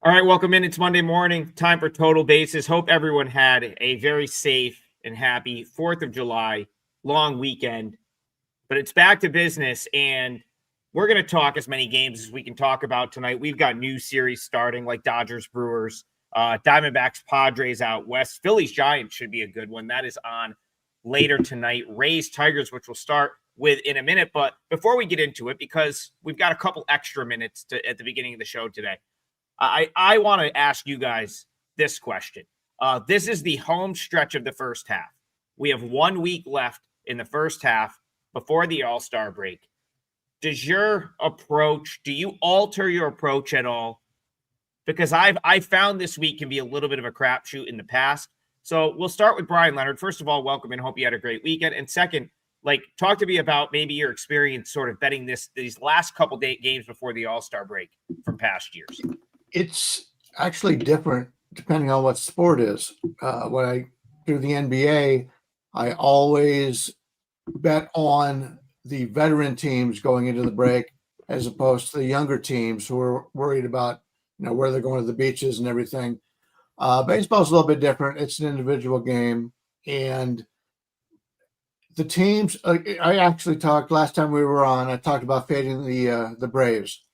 All right, welcome in. It's Monday morning. Time for Total Bases. Hope everyone had a very safe and happy 4th of July long weekend. But it's back to business, and we're going to talk as many games as we can talk about tonight. We've got new series starting like Dodgers, Brewers, Diamondbacks, Padres out west. Phillies, Giants should be a good one. That is on later tonight. Rays, Tigers, which we'll start with in a minute. But before we get into it, because we've got a couple extra minutes at the beginning of the show today, I want to ask you guys this question. This is the home stretch of the first half. We have 1 week left in the first half before the All-Star break. Do you alter your approach at all? Because I found this week can be a little bit of a crapshoot in the past. So we'll start with Bryan, Leonard. First of all, welcome and hope you had a great weekend. And second, talk to me about maybe your experience sort of betting these last couple games before the All-Star break from past years. It's actually different depending on what sport is. When I do the NBA, I always bet on the veteran teams going into the break as opposed to the younger teams who are worried about, where they're going to the beaches and everything. Baseball's a little bit different. It's an individual game. And the teams, I actually talked last time we were on, I talked about fading the Braves.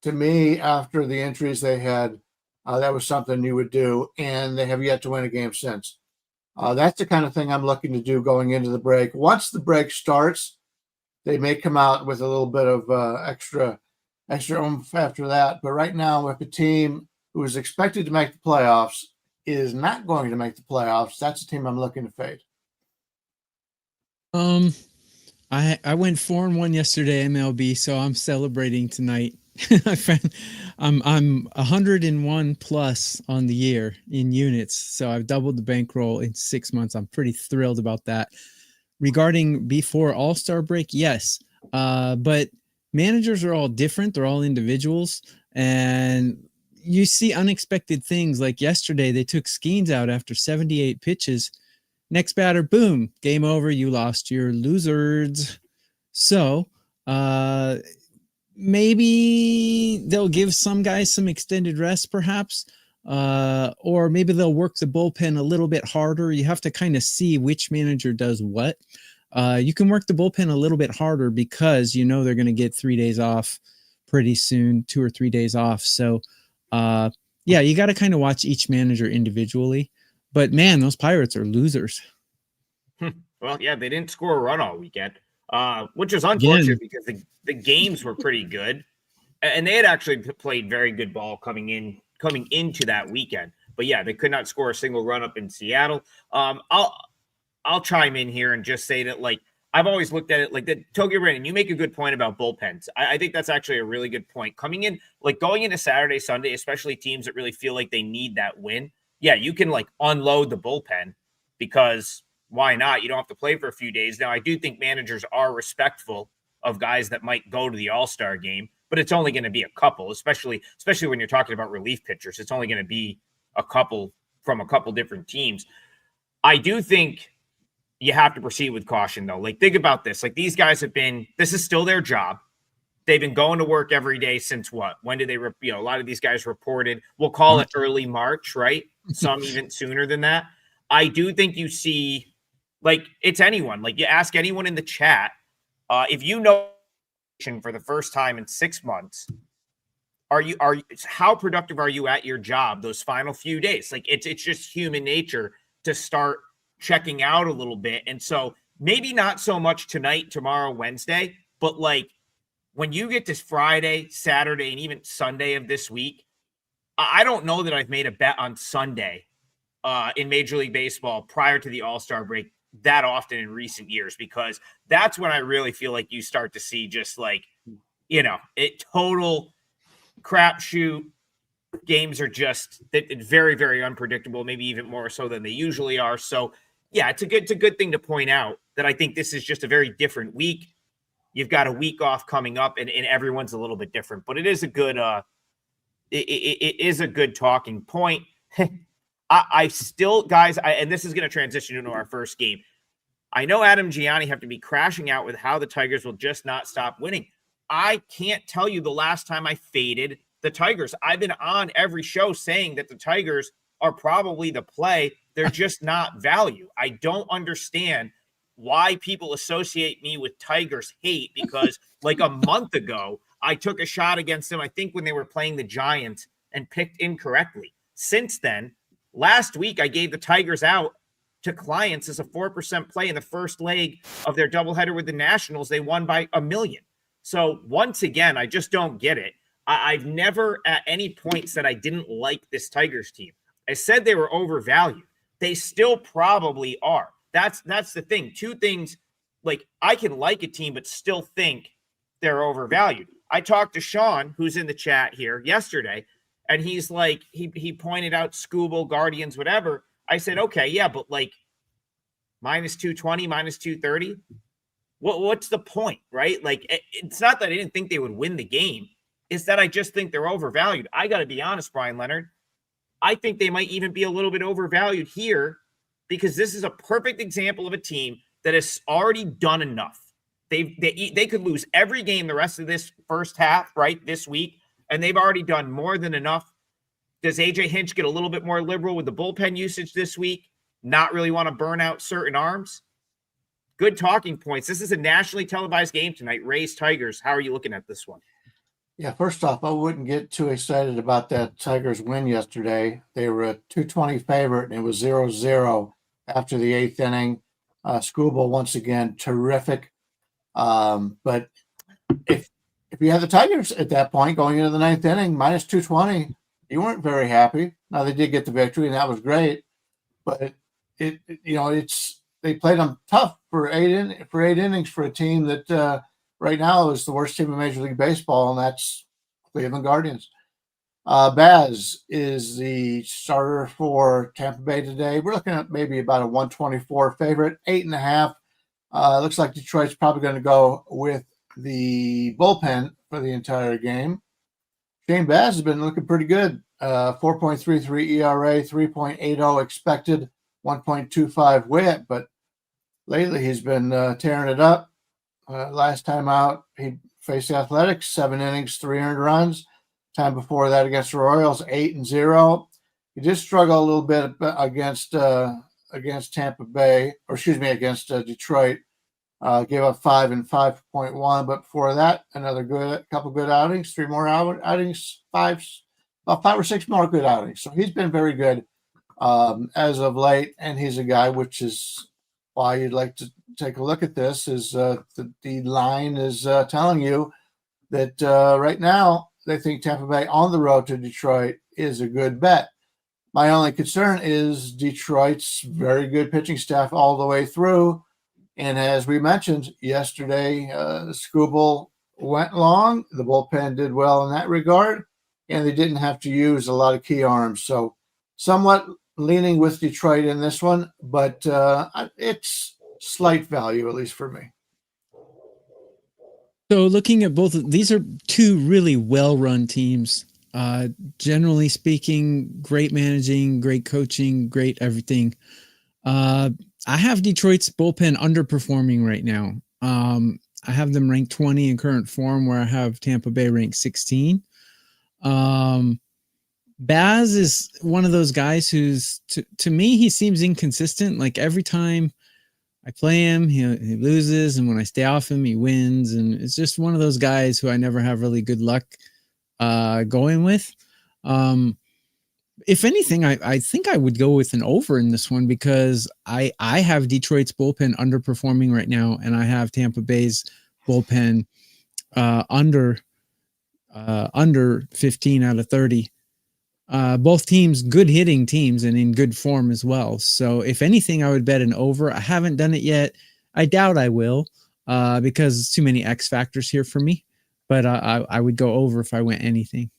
To me, after the injuries they had, that was something you would do, and they have yet to win a game since. That's the kind of thing I'm looking to do going into the break. Once the break starts, they may come out with a little bit of extra oomph after that. But right now, if a team who is expected to make the playoffs is not going to make the playoffs, that's the team I'm looking to fade. I went 4-1 yesterday MLB, so I'm celebrating tonight. I'm 101 plus on the year in units, so I've doubled the bankroll in 6 months. I'm pretty thrilled about that. Regarding before All-Star break, yes, but managers are all different. They're all individuals, and you see unexpected things. Like yesterday, they took Skeens out after 78 pitches. Next batter, boom, game over. You lost your losers. So, maybe they'll give some guys some extended rest, perhaps, or maybe they'll work the bullpen a little bit harder. You have to kind of see which manager does what. You can work the bullpen a little bit harder because they're going to get 3 days off pretty soon, 2 or 3 days off. So, you got to kind of watch each manager individually. But, man, those Pirates are losers. Well, yeah, they didn't score a run all weekend, which is unfortunate because the games were pretty good. And they had actually played very good ball coming into that weekend. But, yeah, they could not score a single run up in Seattle. I'll chime in here and just say that, I've always looked at it like that. Togi Brandon, you make a good point about bullpens. I think that's actually a really good point. Going into Saturday, Sunday, especially teams that really feel like they need that win. Yeah, you can unload the bullpen because why not? You don't have to play for a few days. Now, I do think managers are respectful of guys that might go to the All-Star game, but it's only going to be a couple, especially when you're talking about relief pitchers. It's only going to be a couple from a couple different teams. I do think you have to proceed with caution, though. Think about this. These guys this is still their job. They've been going to work every day since what? When did they, a lot of these guys reported, we'll call it early March, right? Some even sooner than that. I do think you see, it's anyone. You ask anyone in the chat, if for the first time in 6 months, how productive are you at your job those final few days? It's just human nature to start checking out a little bit. And so maybe not so much tonight, tomorrow, Wednesday, but when you get to Friday, Saturday, and even Sunday of this week, I don't know that I've made a bet on Sunday in Major League Baseball prior to the All-Star break that often in recent years, because that's when I really feel like you start to see just total crapshoot. Games are just very, very unpredictable, maybe even more so than they usually are. So, yeah, it's a good thing to point out that I think this is just a very different week. You've got a week off coming up, and everyone's a little bit different. But it is a good it is a good talking point. I still, guys, and this is going to transition into our first game. I know Adam Gianni have to be crashing out with how the Tigers will just not stop winning. I can't tell you the last time I faded the the Tigers. I've been on every show saying that the Tigers are probably the play. They're just not value. I don't understand why people associate me with Tigers hate, because like a month ago, I took a shot against them, I think when they were playing the Giants, and picked incorrectly. Since then, last week, I gave the Tigers out to clients as a 4% play in the first leg of their doubleheader with the Nationals. They won by $1 million. So once again, I just don't get it. I've never at any point said I didn't like this Tigers team. I said they were overvalued. They still probably are. That's the thing. Two things, like I can like a team, but still think they're overvalued. I talked to Sean, who's in the chat here yesterday, and he's like, he pointed out Scooble, Guardians, whatever. I said, okay, yeah, but like minus 220, minus 230. What's the point, right? Like, it's not that I didn't think they would win the game. It's that I just think they're overvalued. I got to be honest, Brian Leonard. I think they might even be a little bit overvalued here, because this is a perfect example of a team that has already done enough. They could lose every game the rest of this first half, right, this week, and they've already done more than enough. Does AJ Hinch get a little bit more liberal with the bullpen usage this week? Not really want to burn out certain arms? Good talking points. This is a nationally televised game tonight. Rays, Tigers. How are you looking at this one? Yeah, first off, I wouldn't get too excited about that Tigers win yesterday. They were a 220 favorite, and it was 0-0 after the 8th inning. Scooble, once again, terrific. But if you had the Tigers at that point going into the 9th inning, minus 220, you weren't very happy. Now, they did get the victory, and that was great. But they played them tough for eight innings for a team that right now is the worst team in Major League Baseball, and that's Cleveland Guardians. Baz is the starter for Tampa Bay today. We're looking at maybe about a 124 favorite, 8.5. Looks like Detroit's probably going to go with the bullpen for the entire game. Shane Baz has been looking pretty good. 4.33 ERA, 3.80 expected, 1.25 WHIP, but lately he's been tearing it up. Last time out, he faced the Athletics, 7 innings, 3 earned runs. Time before that against the Royals, 8-0. He did struggle a little bit against Tampa Bay, against Detroit. Gave up 5 and 5.1, but before that, couple good outings, 3 more outings, about 5 or 6 more good outings. So he's been very good as of late, and he's a guy, which is why you'd like to take a look at this, is the line is telling you that right now they think Tampa Bay on the road to Detroit is a good bet. My only concern is Detroit's very good pitching staff all the way through. And as we mentioned yesterday, Scooble went long. The bullpen did well in that regard, and they didn't have to use a lot of key arms. So somewhat leaning with Detroit in this one, but it's slight value, at least for me. So looking at both, these are two really well-run teams. Generally speaking, great managing, great coaching, great everything. I have Detroit's bullpen underperforming right now. I have them ranked 20 in current form, where I have Tampa Bay ranked 16. Baz is one of those guys who's, to me, he seems inconsistent. Like every time I play him, he loses, and when I stay off him, he wins. And it's just one of those guys who I never have really good luck going with. If anything, I think I would go with an over in this one, because I have Detroit's bullpen underperforming right now, and I have Tampa Bay's bullpen under 15 out of 30. Both teams good hitting teams and in good form as well. So if anything, I would bet an over. I haven't done it yet. I doubt I will because it's too many X factors here for me. But I would go over if I went anything.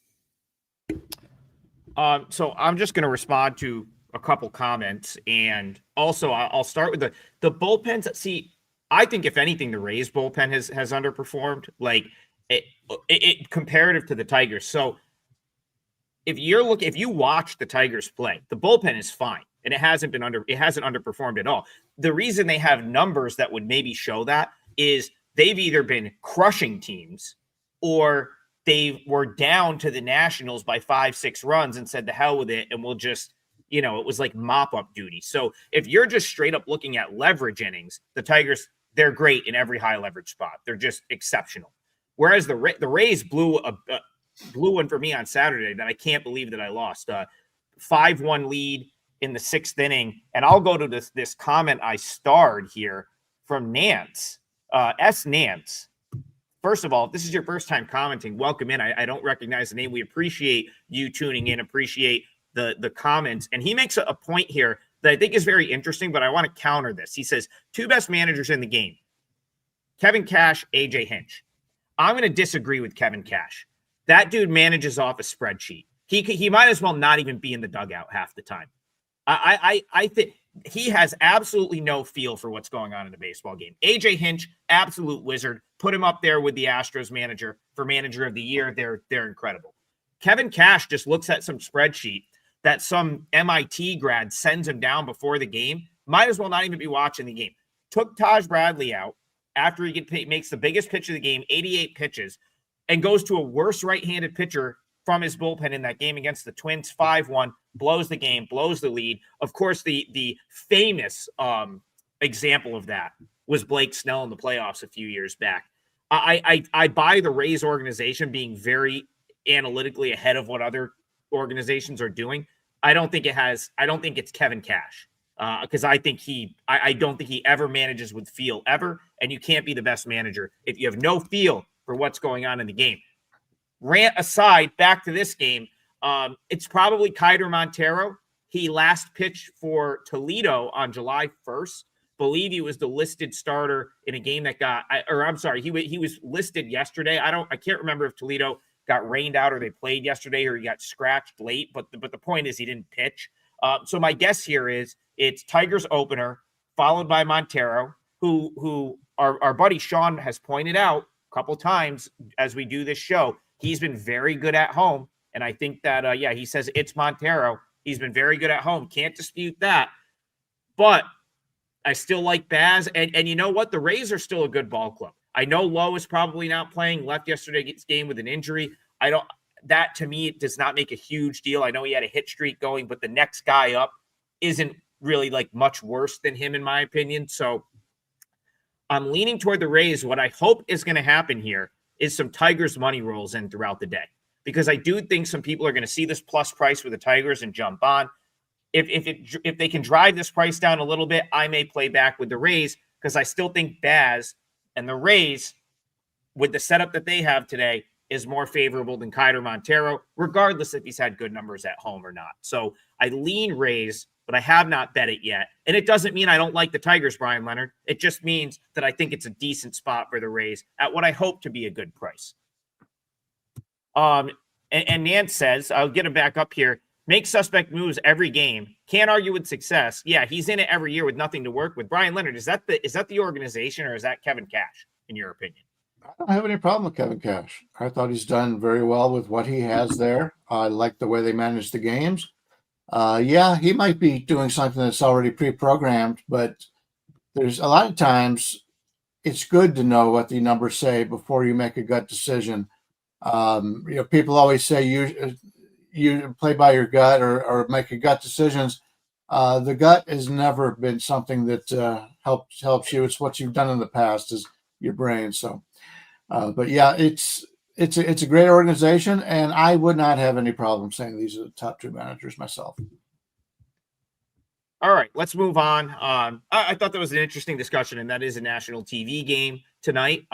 So I'm just going to respond to a couple comments, and also I'll start with the bullpens. See, I think if anything, the Rays bullpen has underperformed, like it comparative to the Tigers. So if you watch the Tigers play, the bullpen is fine, and it hasn't underperformed at all. The reason they have numbers that would maybe show that is they've either been crushing teams or they were down to the Nationals by 5-6 runs and said, the hell with it, and we'll just, it was like mop-up duty. So if you're just straight up looking at leverage innings, the Tigers, they're great in every high leverage spot. They're just exceptional. Whereas the Rays blew one for me on Saturday that I can't believe that I lost. 5-1 lead in the 6th inning. And I'll go to this comment I starred here from Nance, S. Nance. First of all, if this is your first time commenting, welcome in. I don't recognize the name. We appreciate you tuning in, appreciate the comments. And he makes a point here that I think is very interesting, but I want to counter this. He says, 2 best managers in the game, Kevin Cash, AJ Hinch. I'm going to disagree with Kevin Cash. That dude manages off a spreadsheet. He might as well not even be in the dugout half the time. I think he has absolutely no feel for what's going on in the baseball game. AJ Hinch, absolute wizard. Put him up there with the Astros manager for manager of the year. They're incredible. Kevin Cash just looks at some spreadsheet that some MIT grad sends him down before the game. Might as well not even be watching the game. Took Taj Bradley out after he makes the biggest pitch of the game, 88 pitches, and goes to a worse right-handed pitcher from his bullpen in that game against the Twins, 5-1, blows the game, blows the lead. Of course, the famous example of that was Blake Snell in the playoffs a few years back. I buy the Rays organization being very analytically ahead of what other organizations are doing. I don't think it's Kevin Cash because I don't think he ever manages with feel ever, and you can't be the best manager if you have no feel for what's going on in the game. Rant aside, back to this game, it's probably Keider Montero. He last pitched for Toledo on July 1st. Believe he was the listed starter in a game that he was listed yesterday. I can't remember if Toledo got rained out or they played yesterday or he got scratched late, but the point is he didn't pitch. So my guess here is it's Tigers opener followed by Montero, who our buddy Sean has pointed out a couple times as we do this show. He's been very good at home. And I think that, he says it's Montero. He's been very good at home. Can't dispute that. But I still like Baz. And you know what? The Rays are still a good ball club. I know Lowe is probably not playing. Left yesterday's game with an injury. That to me, it does not make a huge deal. I know he had a hit streak going, but the next guy up isn't really like much worse than him, in my opinion. So I'm leaning toward the Rays. What I hope is going to happen here is some Tigers money rolls in throughout the day, because I do think some people are going to see this plus price with the Tigers and jump on. If they can drive this price down a little bit, I may play back with the Rays, because I still think Baz and the Rays, with the setup that they have today, is more favorable than Keider Montero, regardless if he's had good numbers at home or not. So I lean Rays, but I have not bet it yet. And it doesn't mean I don't like the Tigers, Brian Leonard. It just means that I think it's a decent spot for the Rays at what I hope to be a good price. And Nance says, I'll get him back up here, make suspect moves every game. Can't argue with success. Yeah, he's in it every year with nothing to work with. Brian Leonard, is that the organization, or is that Kevin Cash, in your opinion? I don't have any problem with Kevin Cash. I thought he's done very well with what he has there. I like the way they manage the games. He might be doing something that's already pre-programmed, but there's a lot of times it's good to know what the numbers say before you make a gut decision. People always say you play by your gut or make your gut decisions. The gut has never been something that helps you. It's what you've done in the past is your brain. So, it's a great organization, and I would not have any problem saying these are the top 2 managers myself. All right, let's move on. I thought that was an interesting discussion, and that is a national TV game tonight.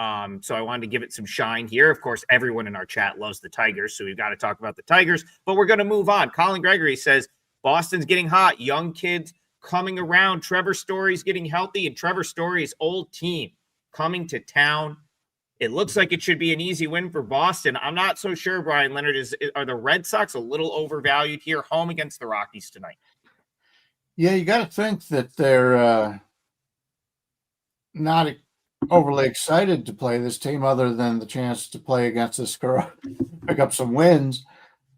So I wanted to give it some shine here. Of course, everyone in our chat loves the Tigers, so we've got to talk about the Tigers, but we're going to move on. Colin Gregory says, Boston's getting hot. Young kids coming around. Trevor Story's getting healthy, and Trevor Story's old team coming to town. It looks like it should be an easy win for Boston. I'm not so sure, Brian Leonard. Are the Red Sox a little overvalued here, home against the Rockies tonight? Yeah, you got to think that they're not overly excited to play this team, other than the chance to play against this girl, pick up some wins.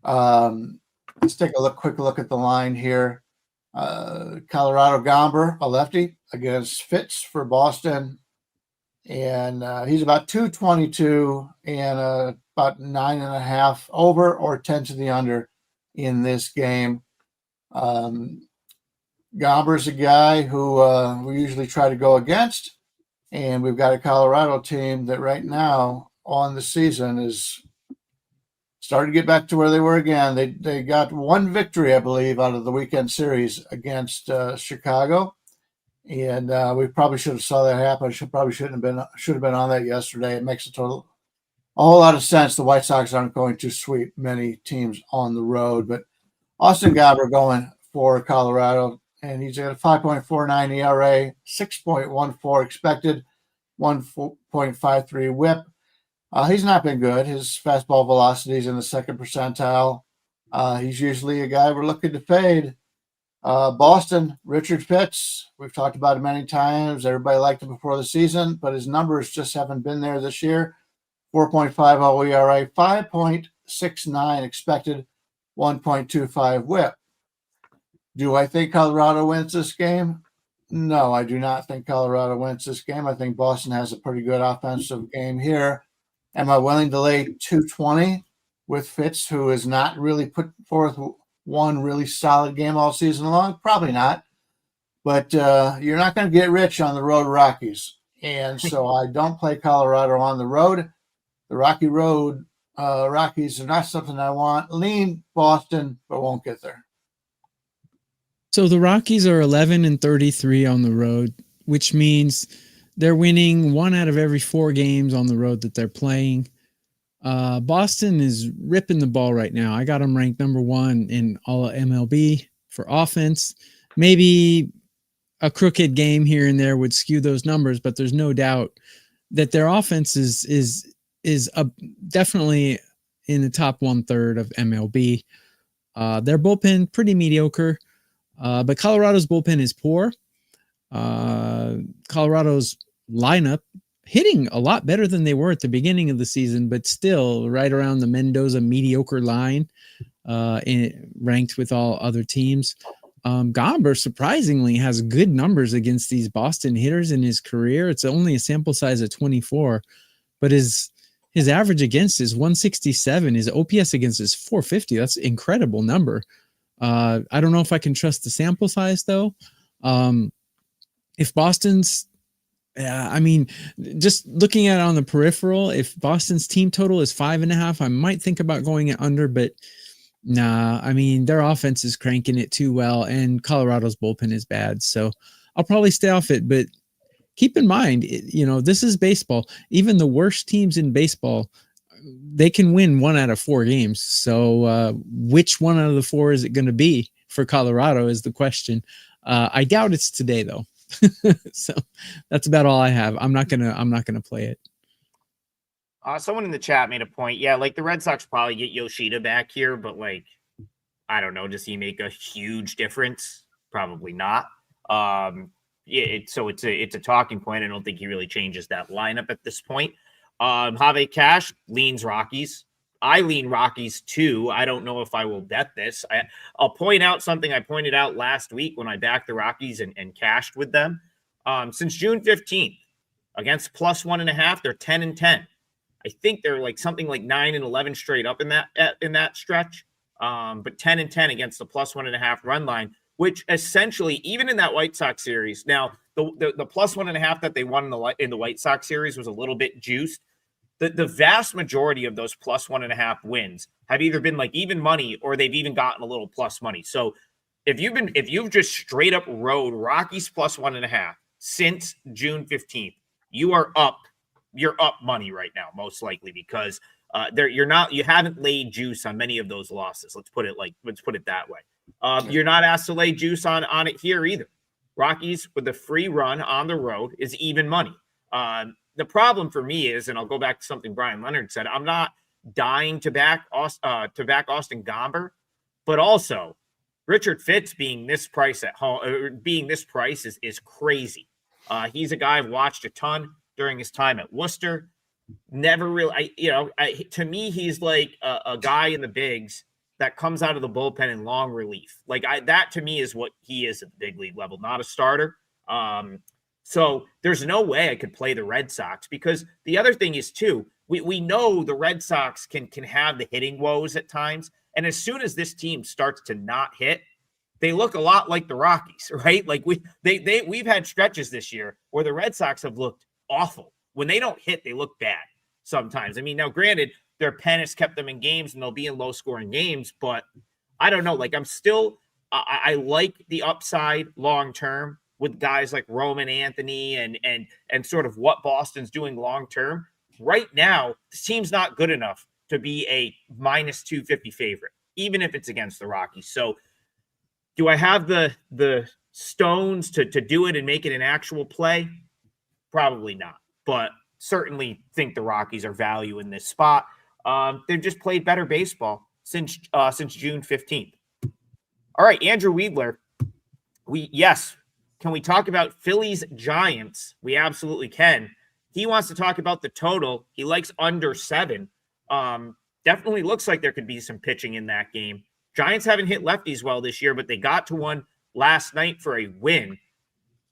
Let's take a quick look at the line here. Colorado Gomber, a lefty, against Fitz for Boston. and he's about 222 and about 9.5 over or 10 to the under in this game. Gomber's a guy who we usually try to go against, and we've got a Colorado team that right now on the season is starting to get back to where they were again. They got one victory, I believe, out of the weekend series against Chicago. And we probably should have saw that happen. Should have been on that yesterday. It makes a whole lot of sense. The White Sox aren't going to sweep many teams on the road, but Austin Gomber going for Colorado, and he's got a 5.49 ERA, 6.14 expected, 1.53 WHIP. He's not been good. His fastball velocity is in the second percentile. He's usually a guy we're looking to fade. Boston, Richard Pitts, we've talked about him many times. Everybody liked him before the season, but his numbers just haven't been there this year. 4.50 ERA, 5.69 expected, 1.25 WHIP. Do I think Colorado wins this game? No, I do not think Colorado wins this game. I think Boston has a pretty good offensive game here. Am I willing to lay 220 with Fitz, who has not really put forth one really solid game all season long? Probably not. But you're not going to get rich on the road Rockies. And so I don't play Colorado on the road. The Rocky Road Rockies are not something I want. Lean Boston, but won't get there. So the Rockies are 11-33 on the road, which means they're winning 1 out of every 4 games on the road that they're playing. Boston is ripping the ball right now. I got them ranked number 1 in all of MLB for offense. Maybe a crooked game here and there would skew those numbers, but there's no doubt that their offense is definitely in the top 1/3 of MLB. Their bullpen pretty mediocre, but Colorado's bullpen is poor. Colorado's lineup hitting a lot better than they were at the beginning of the season, but still right around the Mendoza mediocre line, ranked with all other teams. Gomber surprisingly has good numbers against these Boston hitters in his career. It's only a sample size of 24, but his average against is 167. His OPS against is 450. That's an incredible number. I don't know if I can trust the sample size though. If Boston's, just looking at it on the peripheral, if Boston's team total is 5.5, I might think about going it under, but nah, their offense is cranking it too well, and Colorado's bullpen is bad. So I'll probably stay off it, but keep in mind, this is baseball. Even the worst teams in baseball, they can win 1 out of 4 games. So which 1 out of the 4 is it going to be for Colorado is the question. I doubt it's today though. So that's about all I have. I'm not gonna play it. Someone in the chat made a point. Yeah, like the Red Sox probably get Yoshida back here, but I don't know. Does he make a huge difference? Probably not. It's a talking point. I don't think he really changes that lineup at this point. Have Cash leans Rockies. I lean Rockies too. I don't know if I will bet this. I'll point out something I pointed out last week when I backed the Rockies and cashed with them. Since June 15th, against +1.5, they're 10-10. I think they're something like 9-11 straight up in that stretch. But 10-10 against the +1.5 run line, which essentially, even in that White Sox series, now the +1.5 that they won in the White Sox series was a little bit juiced. The vast majority of those +1.5 wins have either been even money or they've even gotten a little plus money. So if you've just straight up rode Rockies +1.5 since June 15th, you're up money right now, most likely, because you haven't laid juice on many of those losses. Let's put it that way. You're not asked to lay juice on it here either. Rockies with a free run on the road is even money. The problem for me is, and I'll go back to something Brian Leonard said, I'm not dying to back Austin Gomber, but also Richard Fitz being this price at home, is crazy. He's a guy I've watched a ton during his time at Worcester. Never really, to me, he's like a guy in the bigs that comes out of the bullpen in long relief. That to me is what he is at the big league level, not a starter. So there's no way I could play the Red Sox, because the other thing is too, we know the Red Sox can have the hitting woes at times. And as soon as this team starts to not hit, they look a lot like the Rockies, right? Like we've had stretches this year where the Red Sox have looked awful. When they don't hit, they look bad sometimes. I mean, now granted, their pen has kept them in games and they'll be in low scoring games, but I don't know. Like I like the upside long term with guys like Roman Anthony and sort of what Boston's doing long term. Right now, this team's not good enough to be a minus 250 favorite, even if it's against the Rockies. So do I have the stones to do it and make it an actual play? Probably not, but certainly think the Rockies are value in this spot. They've just played better baseball since June 15th. All right, Andrew Weidler. Can we talk about Phillies Giants? We absolutely can. He wants to talk about the total. He likes under 7. Definitely looks like there could be some pitching in that game. Giants haven't hit lefties well this year, but they got to one last night for a win.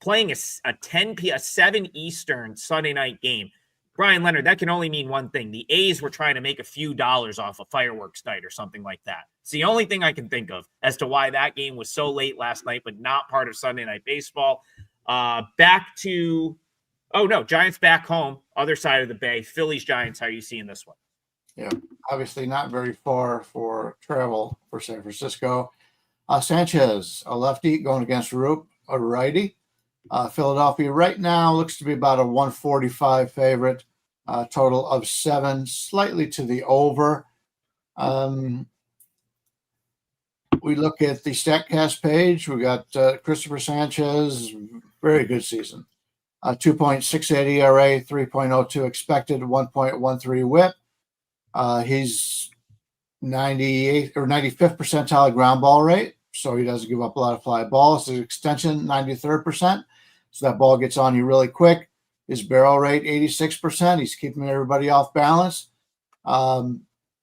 Playing a 7 Eastern Sunday night game. Brian Leonard, that can only mean one thing. The A's were trying to make a few dollars off a fireworks night or something like that. It's the only thing I can think of as to why that game was so late last night, but not part of Sunday Night Baseball. Giants back home, other side of the bay. Phillies Giants, how are you seeing this one? Yeah, obviously not very far for travel for San Francisco. Sanchez, a lefty, going against Roop, a righty. Philadelphia right now looks to be about a 145 favorite, total of 7, slightly to the over. We look at the StatCast page. We got Christopher Sanchez, very good season. 2.68 ERA, 3.02 expected, 1.13 whip. He's 98 or 95th percentile ground ball rate, so he doesn't give up a lot of fly balls. His extension, 93%, so that ball gets on you really quick. His barrel rate, 86%. He's keeping everybody off balance.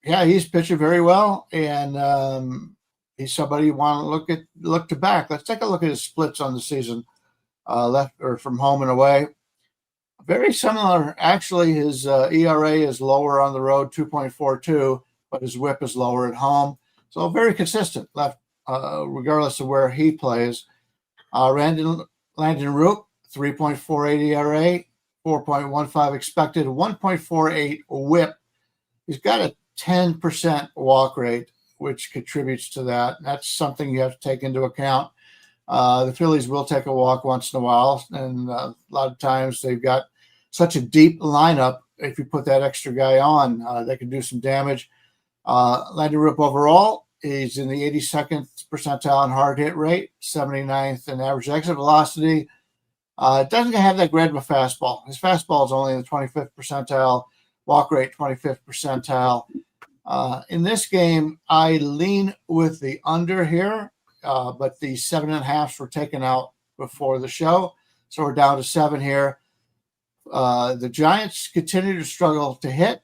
He's pitching very well, and he's somebody you want to look to back. Let's take a look at his splits on the season, left or from home and away. Very similar. Actually, his ERA is lower on the road, 2.42, but his whip is lower at home. So very consistent left, regardless of where he plays. Landon Roop, 3.48 ERA, 4.15 expected, 1.48 whip. He's got a 10% walk rate, which contributes to that. That's something you have to take into account. The Phillies will take a walk once in a while, and a lot of times they've got such a deep lineup. If you put that extra guy on, they can do some damage. Landon Roop overall, he's in the 82nd percentile in hard hit rate, 79th in average exit velocity. Doesn't have that great of a fastball. His fastball is only in the 25th percentile, walk rate 25th percentile. In this game, I lean with the under here, but the 7.5s were taken out before the show, so we're down to 7 here. The Giants continue to struggle to hit.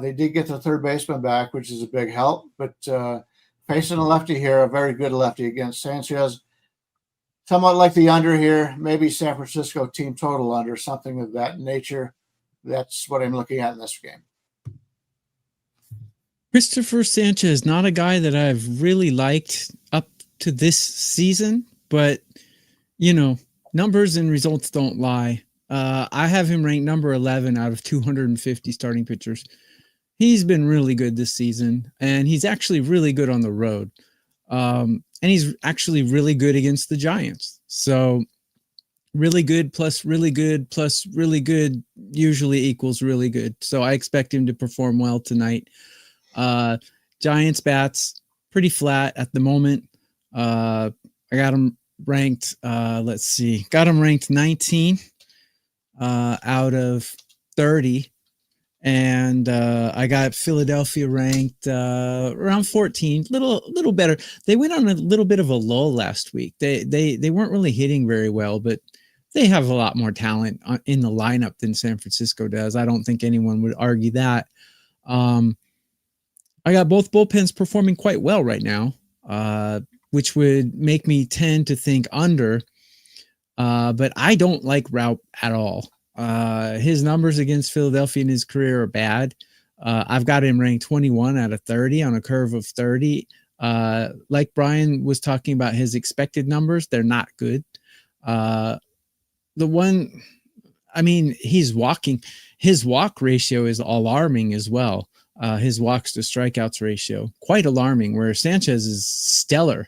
They did get the third baseman back, which is a big help, but facing a lefty here, a very good lefty against Sanchez. Somewhat like the under here, maybe San Francisco team total under, something of that nature. That's what I'm looking at in this game. Christopher Sanchez, not a guy that I've really liked up to this season, but, numbers and results don't lie. I have him ranked number 11 out of 250 starting pitchers. He's been really good this season, and he's actually really good on the road. And he's actually really good against the Giants. So really good plus really good plus really good usually equals really good. So I expect him to perform well tonight. Giants bats pretty flat at the moment. I got him ranked, got him ranked 19 out of 30. And I got Philadelphia ranked around 14, little better. They went on a little bit of a lull last week. They weren't really hitting very well, but they have a lot more talent in the lineup than San Francisco does. I don't think anyone would argue that. I got both bullpens performing quite well right now, which would make me tend to think under. But I don't like Raup at all. His numbers against Philadelphia in his career are bad. I've got him ranked 21 out of 30 on a curve of 30. Like Bryan was talking about his expected numbers, they're not good. He's walking. His walk ratio is alarming as well. His walks to strikeouts ratio, quite alarming, where Sanchez is stellar.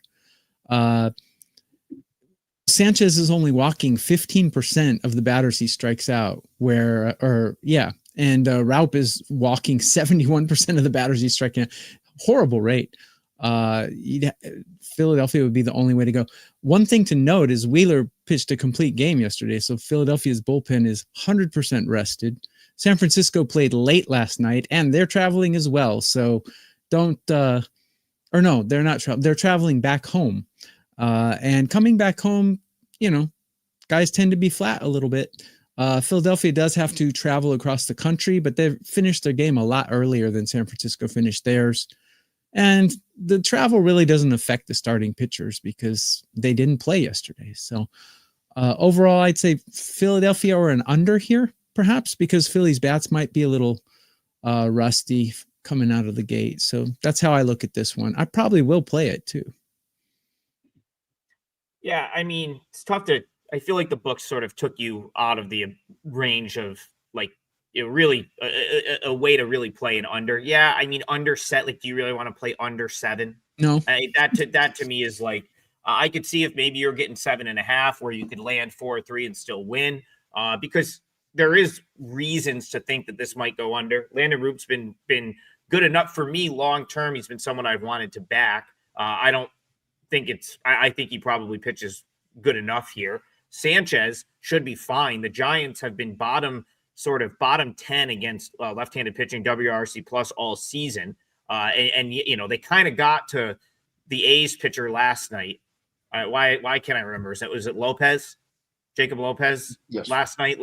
Sanchez is only walking 15% of the batters he strikes out, and Raup is walking 71% of the batters he's striking out. Horrible rate. Philadelphia would be the only way to go. One thing to note is Wheeler pitched a complete game yesterday, so Philadelphia's bullpen is 100% rested. San Francisco played late last night, and they're traveling as well. So they're not traveling. They're traveling back home. And coming back home, guys tend to be flat a little bit. Philadelphia does have to travel across the country, but they've finished their game a lot earlier than San Francisco finished theirs. And the travel really doesn't affect the starting pitchers because they didn't play yesterday. So overall, I'd say Philadelphia or an under here, perhaps, because Philly's bats might be a little rusty coming out of the gate. So that's how I look at this one. I probably will play it too. Yeah, I mean, it's tough I feel like the books sort of took you out of the range of really a way to really play an under. Yeah, I mean, under set, do you really want to play under 7? No. That to me is I could see if maybe you're getting 7.5 where you could land 4-3 and still win, because there is reasons to think that this might go under. Landon Roop's been good enough for me long term. He's been someone I've wanted to back. I don't think I think he probably pitches good enough here. Sanchez should be fine. The Giants have been bottom 10 against left-handed pitching, WRC plus all season. And they kind of got to the A's pitcher last night. Why can't I remember? Was it Lopez? Jacob Lopez? Yes. Last night?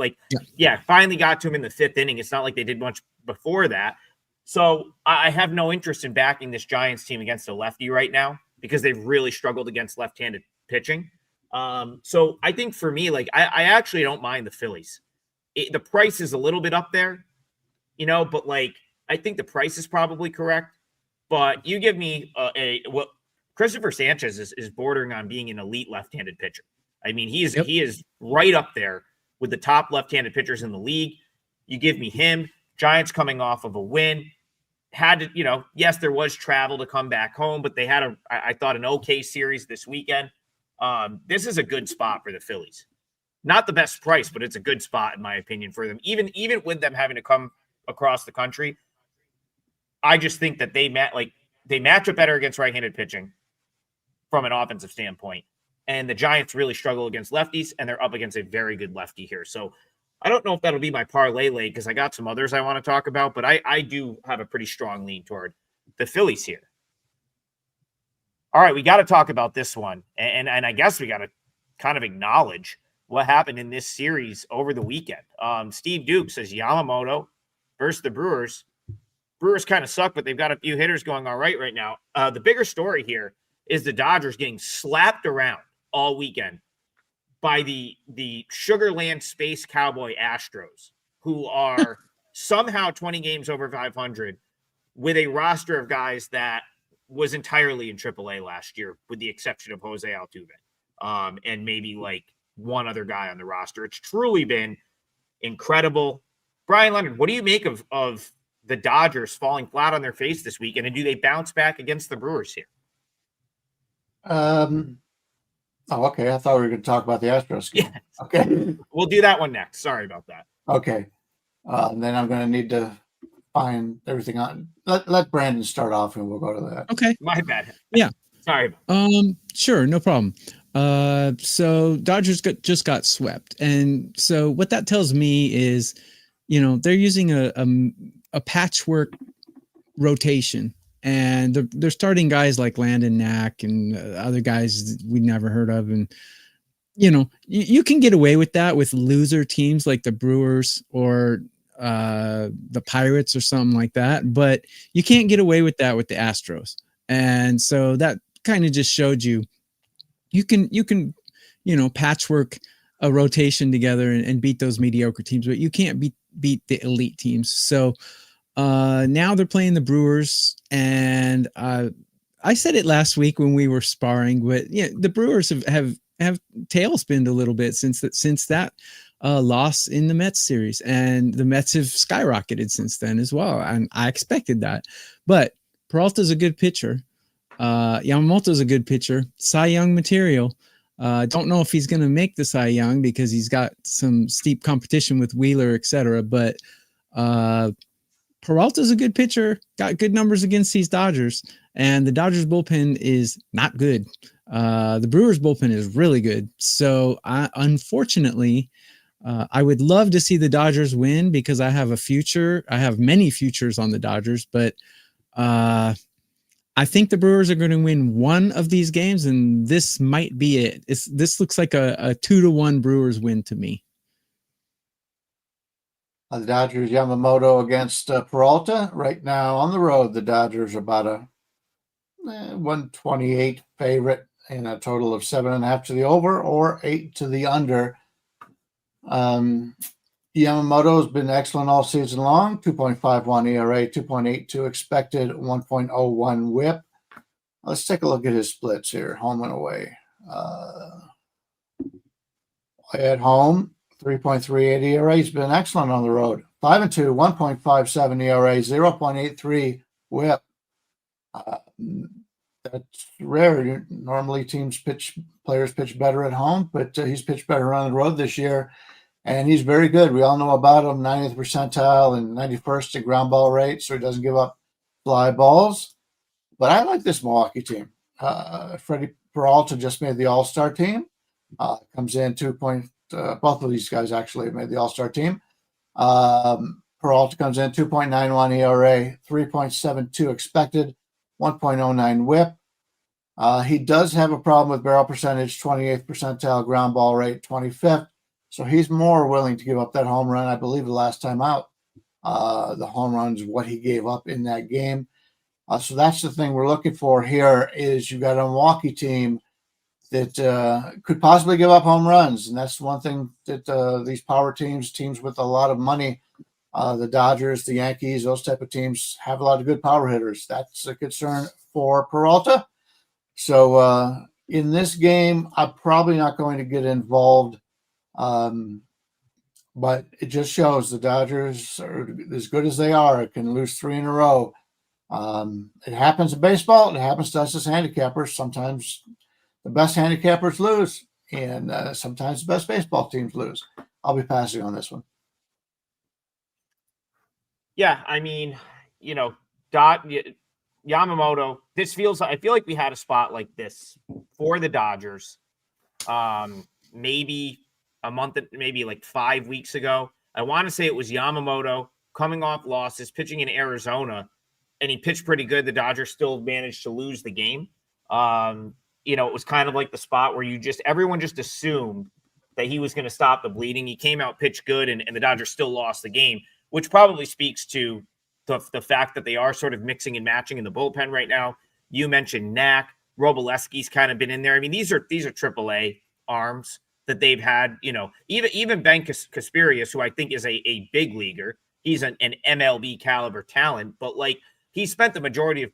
Finally got to him in the 5th inning. It's not like they did much before that. So I have no interest in backing this Giants team against a lefty right now because they've really struggled against left-handed pitching. So I think for me, I actually don't mind the Phillies. The price is a little bit up there, but I think the price is probably correct. But you give me Christopher Sanchez is bordering on being an elite left-handed pitcher. I mean, he is right up there with the top left-handed pitchers in the league. You give me him. Giants coming off of a win. Had to, yes, there was travel to come back home, but they had I thought an okay series this weekend. This is a good spot for the Phillies. Not the best price, but it's a good spot in my opinion for them. Even with them having to come across the country, I just think that they match up better against right-handed pitching from an offensive standpoint. And the Giants really struggle against lefties, and they're up against a very good lefty here. So I don't know if that'll be my parlay leg because I got some others I want to talk about, but I do have a pretty strong lean toward the Phillies here. All right, we got to talk about this one. And I guess we got to kind of acknowledge what happened in this series over the weekend. Steve Duke says Yamamoto versus the Brewers. Brewers kind of suck, but they've got a few hitters going all right now. The bigger story here is the Dodgers getting slapped around all weekend by the Sugarland Space Cowboy Astros, who are somehow 20 games over 500 with a roster of guys that was entirely in AAA last year, with the exception of Jose Altuve, and maybe one other guy on the roster. It's truly been incredible. Bryan Leonard, what do you make of the Dodgers falling flat on their face this weekend, and do they bounce back against the Brewers here? Okay. I thought we were going to talk about the Astros game. Yeah. Okay. We'll do that one next. Sorry about that. Okay. Then I'm going to need to find everything on. Let Brandon start off, and we'll go to that. Okay. My bad. Yeah. Sorry. Sure. No problem. So Dodgers just got swept. And so what that tells me is, they're using a patchwork rotation, and they're starting guys like Landon Knack and other guys we never heard of. And, you can get away with that with loser teams like the Brewers or the Pirates or something like that, but you can't get away with that with the Astros. And so that kind of just showed you can patchwork a rotation together and beat those mediocre teams, but you can't beat the elite teams. So now they're playing the Brewers, and I said it last week when we were sparring, but yeah, the Brewers have tailspinned a little bit since that loss in the Mets series, and the Mets have skyrocketed since then as well. And I expected that, but Peralta's a good pitcher. Yamamoto's a good pitcher. Cy Young material. Don't know if he's going to make the Cy Young because he's got some steep competition with Wheeler, etc. But Peralta's a good pitcher, got good numbers against these Dodgers, and the Dodgers bullpen is not good. The Brewers bullpen is really good. So unfortunately, I would love to see the Dodgers win because I have a future. I have many futures on the Dodgers, but I think the Brewers are going to win one of these games, and this might be it. This looks like a 2-1 Brewers win to me. The Dodgers, Yamamoto against Peralta. Right now on the road, the Dodgers are about a 128 favorite and a total of 7.5 to the over or 8 to the under. Yamamoto has been excellent all season long. 2.51 ERA, 2.82 expected, 1.01 WHIP. Let's take a look at his splits here, home and away. At home, 3.38 ERA. He's been excellent on the road. 5-2, 1.57 ERA, 0.83 WHIP. That's rare. Normally, players pitch better at home, but he's pitched better on the road this year, and he's very good. We all know about him: 90th percentile and 91st in ground ball rate, so he doesn't give up fly balls. But I like this Milwaukee team. Freddie Peralta just made the All-Star team. Comes in both of these guys actually made the All-Star team. Peralta comes in 2.91 ERA, 3.72 expected, 1.09 WHIP. He does have a problem with barrel percentage, 28th percentile, ground ball rate, 25th. So he's more willing to give up that home run. I believe the last time out, the home run is what he gave up in that game. So that's the thing we're looking for here is you got a Milwaukee team that could possibly give up home runs. And that's one thing that these power teams with a lot of money, the Dodgers, the Yankees, those type of teams have a lot of good power hitters. That's a concern for Peralta. So in this game, I'm probably not going to get involved. But it just shows the Dodgers are as good as they are. Can lose 3 in a row. It happens in baseball. It happens to us as handicappers. Sometimes the best handicappers lose, and sometimes the best baseball teams lose. I'll be passing on this one. Yeah, I mean, Yamamoto. I feel like we had a spot like this for the Dodgers. Maybe a month, maybe like 5 weeks ago. I want to say it was Yamamoto coming off losses, pitching in Arizona, and he pitched pretty good. The Dodgers still managed to lose the game. It was kind of like the spot where everyone just assumed that he was going to stop the bleeding. He came out, pitched good, and the Dodgers still lost the game, which probably speaks to the fact that they are sort of mixing and matching in the bullpen right now. You mentioned Knack. Robolewski's kind of been in there. I mean, these are AAA arms that they've had, even Ben Kasperius, who I think is a big leaguer. He's an MLB caliber talent, but like he spent the majority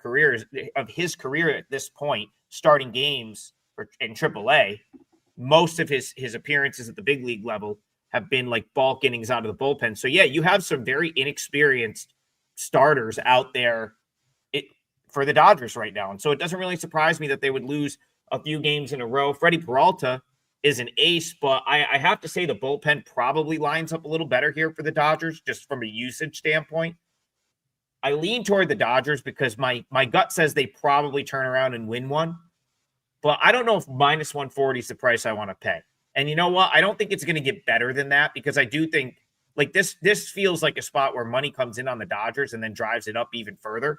of his career at this point starting games in AAA. Most of his appearances at the big league level have been like bulk innings out of the bullpen. So yeah, you have some very inexperienced starters out there for the Dodgers right now. And so it doesn't really surprise me that they would lose a few games in a row. Freddie Peralta is an ace, but I have to say the bullpen probably lines up a little better here for the Dodgers, just from a usage standpoint. I lean toward the Dodgers because my gut says they probably turn around and win one, but I don't know if minus 140 is the price I want to pay. And you know what? I don't think it's going to get better than that because I do think like this feels like a spot where money comes in on the Dodgers and then drives it up even further.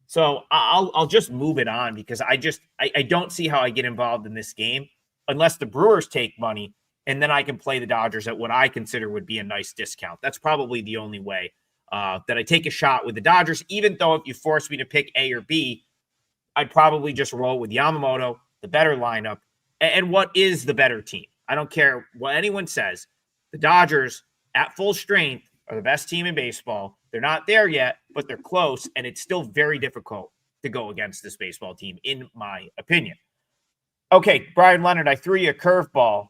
So I'll just move it on because I don't see how I get involved in this game unless the Brewers take money, and then I can play the Dodgers at what I consider would be a nice discount. That's probably the only way that I take a shot with the Dodgers, even though if you force me to pick A or B, I'd probably just roll with Yamamoto, the better lineup, and what is the better team. I don't care what anyone says. The Dodgers at full strength are the best team in baseball. They're not there yet, but they're close, and it's still very difficult to go against this baseball team, in my opinion. Okay, Brian Leonard, I threw you a curveball,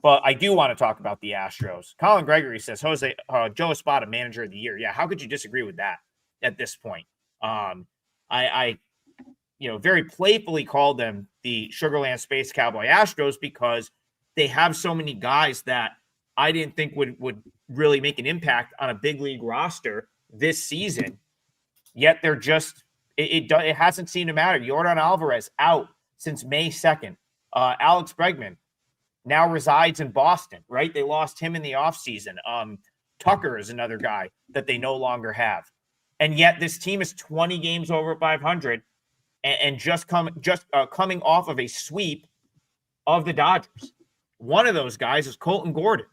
but I do want to talk about the Astros. Colin Gregory says, Joe Espada, manager of the year. Yeah, how could you disagree with that at this point? I very playfully called them the Sugarland Space Cowboy Astros because they have so many guys that I didn't think would really make an impact on a big league roster this season. Yet they're just it hasn't seemed to matter. Yordan Alvarez out since May 2nd. Alex Bregman now resides in Boston, right? They lost him in the offseason. Tucker is another guy that they no longer have. And yet this team is 20 games over 500 and just coming off of a sweep of the Dodgers. One of those guys is Colton Gordon,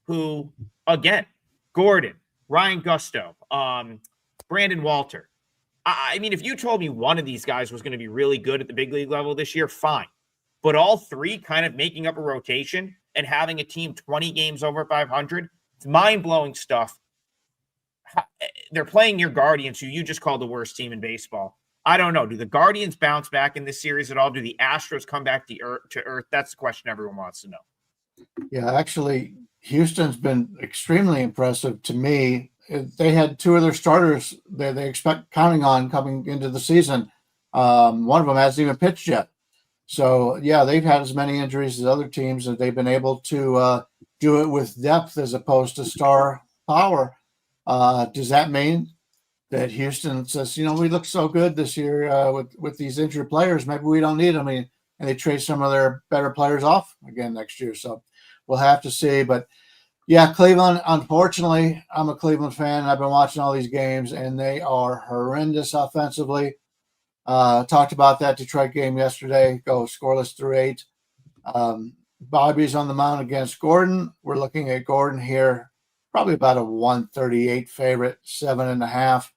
who, again, Ryan Gusto, Brandon Walter. I mean, if you told me one of these guys was going to be really good at the big league level this year, fine. But all three kind of making up a rotation and having a team 20 games over 500, it's mind-blowing stuff. They're playing your Guardians, who you just called the worst team in baseball. I don't know. Do the Guardians bounce back in this series at all? Do the Astros come back to earth? That's the question everyone wants to know. Yeah, actually, Houston's been extremely impressive to me. They had two of their starters that they expect counting on coming into the season. One of them hasn't even pitched yet. So, yeah, they've had as many injuries as other teams, that they've been able to do it with depth as opposed to star power. Does that mean that Houston says, we look so good this year with these injured players, maybe we don't need them, and they trade some of their better players off again next year? So we'll have to see. But, yeah, Cleveland, unfortunately, I'm a Cleveland fan. I've been watching all these games, and they are horrendous offensively. Talked about that Detroit game yesterday, go scoreless through 8. Bobby's on the mound against Gordon. We're looking at Gordon here, probably about a 138 favorite, 7.5.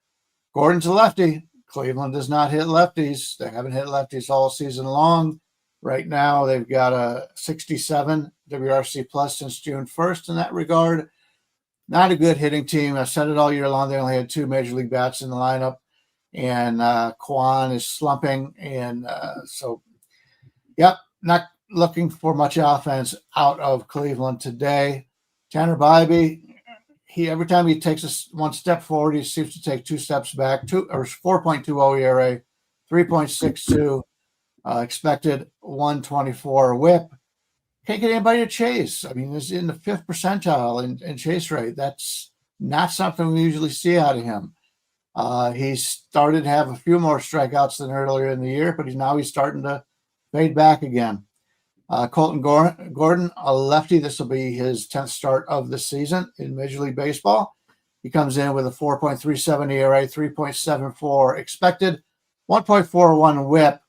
Gordon's a lefty. Cleveland does not hit lefties. They haven't hit lefties all season long. Right now, they've got a 67 WRC plus since June 1st in that regard. Not a good hitting team. I've said it all year long. They only had 2 major league bats in the lineup. And Kwan is slumping. And not looking for much offense out of Cleveland today. Tanner Bybee, every time he takes one step forward, he seems to take 2 steps back. 4.20 ERA, 3.62 expected, 124 WHIP. Can't get anybody to chase. I mean, he's in the 5th percentile in chase rate. That's not something we usually see out of him. He started to have a few more strikeouts than earlier in the year, but he's starting to fade back again. Colton Gordon, a lefty. This will be his 10th start of the season in Major League Baseball. He comes in with a 4.37 ERA, 3.74 expected, 1.41 WHIP.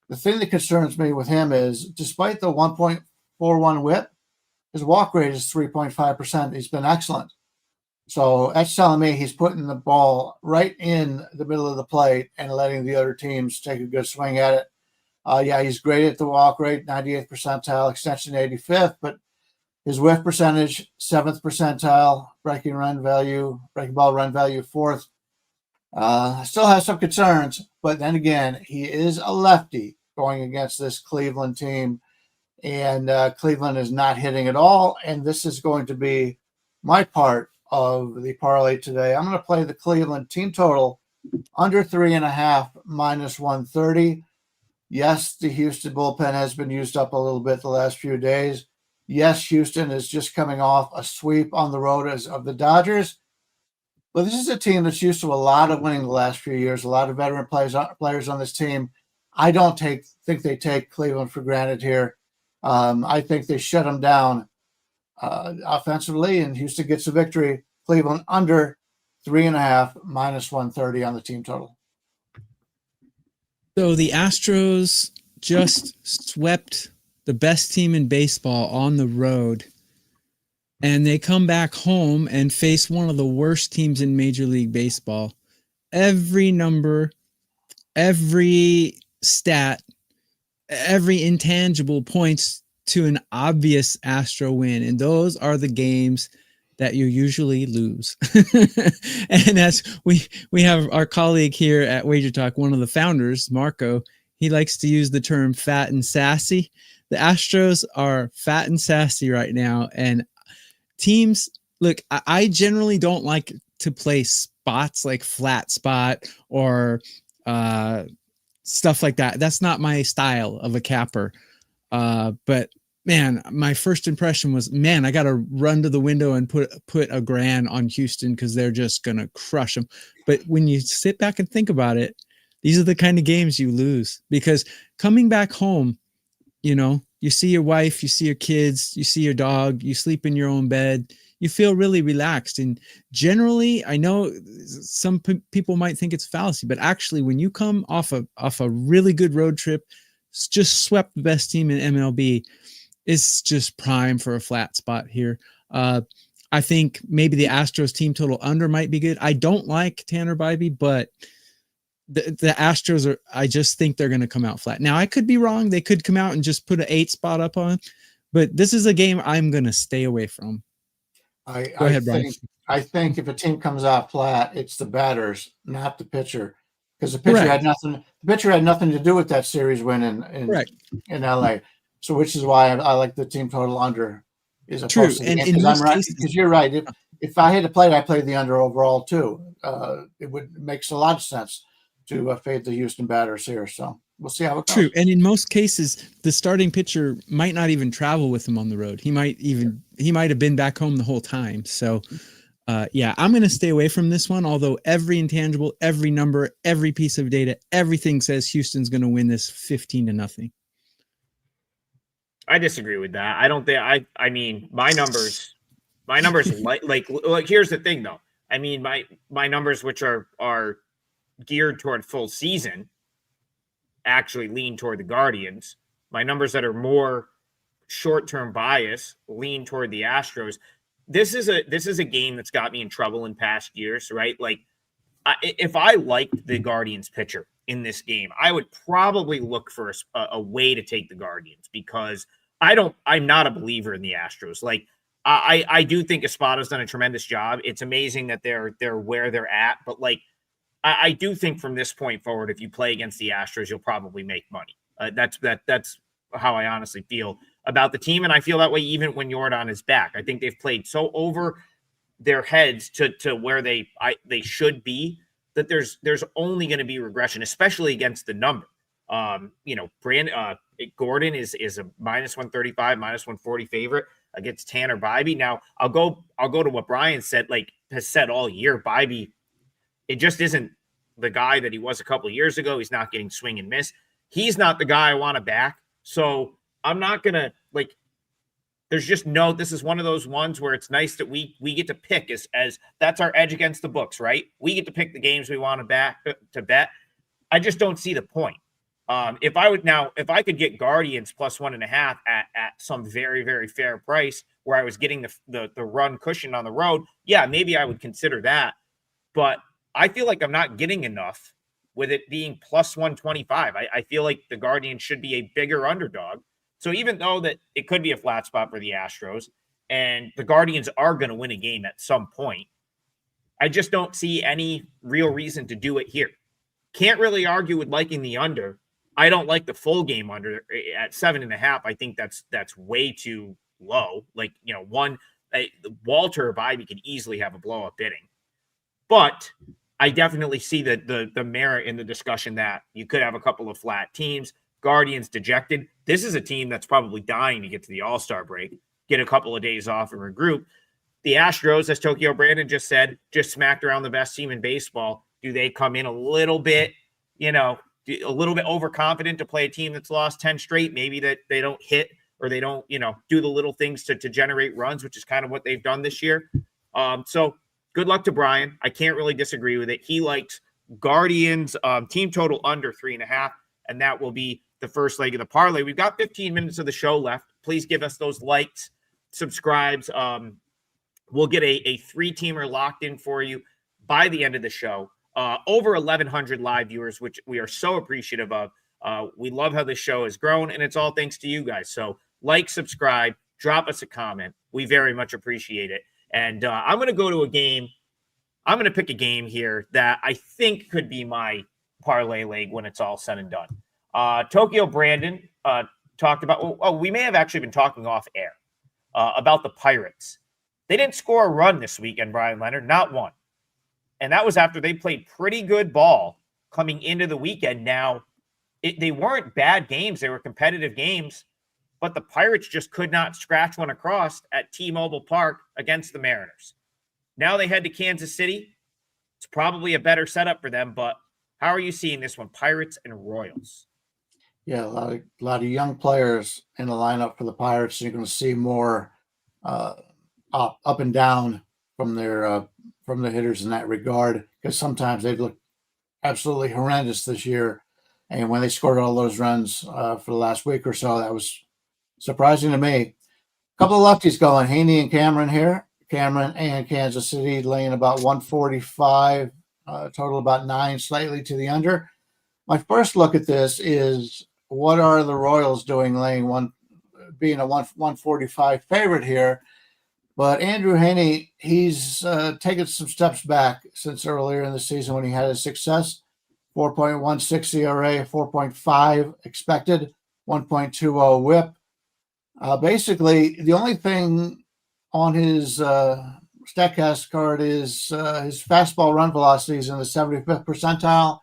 The thing that concerns me with him is, despite the 1.41 WHIP, his walk rate is 3.5%. He's been excellent. So that's telling me he's putting the ball right in the middle of the plate and letting the other teams take a good swing at it. He's great at the walk rate, 98th percentile, extension 85th, but his whiff percentage, 7th percentile, breaking ball run value, 4th. Still has some concerns, but then again, he is a lefty going against this Cleveland team, and Cleveland is not hitting at all, and this is going to be my part of the parlay today. I'm going to play the Cleveland team total under 3.5 minus 130. Yes, the Houston bullpen has been used up a little bit the last few days. Yes, Houston is just coming off a sweep on the road of the Dodgers. But this is a team that's used to a lot of winning the last few years, a lot of veteran players on this team. I don't think they take Cleveland for granted here. I think they shut them down offensively, and Houston gets a victory. Cleveland under 3.5 minus 130 on the team total. So the Astros just swept the best team in baseball on the road, and they come back home and face one of the worst teams in Major League Baseball. Every number, every stat, every intangible points to an obvious Astro win. And those are the games that you usually lose. And as we have our colleague here at WagerTalk, one of the founders, Marco, he likes to use the term fat and sassy. The Astros are fat and sassy right now. And teams, look, I generally don't like to play spots like flat spot or stuff like that. That's not my style of a capper. But man, my first impression was, man, I got to run to the window and put $1,000 on Houston because they're just going to crush them. But when you sit back and think about it, these are the kind of games you lose, because coming back home, you know, you see your wife, you see your kids, you see your dog, you sleep in your own bed, you feel really relaxed. And generally, I know some people might think it's fallacy, but actually when you come off a really good road trip, just swept the best team in MLB, it's just prime for a flat spot here. I think maybe the Astros team total under might be good. I don't like Tanner Bybee, but the Astros are, I just think they're going to come out flat. Now I could be wrong. They could come out and just put an 8 spot up on, but this is a game I'm going to stay away from. Go ahead, Bryan. I think if a team comes out flat, it's the batters, not the pitcher, because the pitcher had nothing. The pitcher had nothing to do with that series win in LA. So, which is why I like the team total under. Is true, and I'm right, because you're right. If I had to play it, I played the under overall too. It makes a lot of sense to fade the Houston batters here. So we'll see how it goes. True, and in most cases, the starting pitcher might not even travel with him on the road. He might have been back home the whole time. So, yeah, I'm going to stay away from this one. Although every intangible, every number, every piece of data, everything says Houston's going to win this 15-0. I disagree with that. I don't think I mean my numbers like here's the thing though. I mean my numbers, which are geared toward full season, actually lean toward the Guardians. My numbers that are more short-term bias lean toward the Astros. This is a game that's got me in trouble in past years, right? Like if I liked the Guardians pitcher in this game, I would probably look for a way to take the Guardians, because I'm not a believer in the Astros. Like I do think Espada's done a tremendous job. It's amazing that they're where they're at, but like I do think from this point forward, if you play against the Astros, you'll probably make money. That's how I honestly feel about the team, and I feel that way even when Jordan is back. I think they've played so over their heads to where they should be, that there's only going to be regression, especially against the number. Gordon is a -135, -140 favorite against Tanner Bybee. Now I'll go to what Bryan said, has said all year. Bybee, it just isn't the guy that he was a couple of years ago. He's not getting swing and miss. He's not the guy I want to back. So I'm not gonna there's just no, this is one of those ones where it's nice that we get to pick as that's our edge against the books, right? We get to pick the games we want to bet. I just don't see the point. If I could get Guardians +1.5 at some very, very fair price where I was getting the run cushion on the road, yeah, maybe I would consider that. But I feel like I'm not getting enough with it being +125. I feel like the Guardians should be a bigger underdog. So even though that it could be a flat spot for the Astros and the Guardians are going to win a game at some point, I just don't see any real reason to do it here. Can't really argue with liking the under. I don't like the full game under at 7.5. I think that's way too low. Like, Walter or Bybee could easily have a blow up bidding, but I definitely see the merit in the discussion that you could have a couple of flat teams. Guardians dejected. This is a team that's probably dying to get to the All-Star break, get a couple of days off and regroup. The Astros, as Tokyo Brandon just said, just smacked around the best team in baseball. Do they come in a little bit overconfident to play a team that's lost 10 straight? Maybe that they don't hit or they don't, do the little things to generate runs, which is kind of what they've done this year. So good luck to Bryan. I can't really disagree with it. He liked Guardians team total under 3.5, and that will be the first leg of the parlay. We've got 15 minutes of the show left. Please give us those likes, subscribes. We'll get a 3-teamer locked in for you by the end of the show. Over 1,100 live viewers, which we are so appreciative of. We love how this show has grown, and it's all thanks to you guys. So like, subscribe, drop us a comment. We very much appreciate it. And I'm going to go to a game. I'm going to pick a game here that I think could be my parlay leg when it's all said and done. Tokyo Brandon talked about, we may have actually been talking off air about the Pirates. They didn't score a run this weekend, Brian Leonard, not one. And that was after they played pretty good ball coming into the weekend. Now, they weren't bad games. They were competitive games, but the Pirates just could not scratch one across at T-Mobile Park against the Mariners. Now they head to Kansas City. It's probably a better setup for them, but how are you seeing this one, Pirates and Royals? Yeah, a lot of young players in the lineup for the Pirates. You're going to see more up and down from the hitters in that regard, because sometimes they've looked absolutely horrendous this year. And when they scored all those runs for the last week or so, that was surprising to me. A couple of lefties going, Haney and Cameron here. Cameron and Kansas City laying about 145, total about 9, slightly to the under. My first look at this is, what are the Royals doing being a 145 favorite here? But Andrew Haney, he's taken some steps back since earlier in the season when he had his success. 4.16 ERA, 4.5 expected, 1.20 whip. Basically, the only thing on his StatCast card is his fastball run velocity is in the 75th percentile.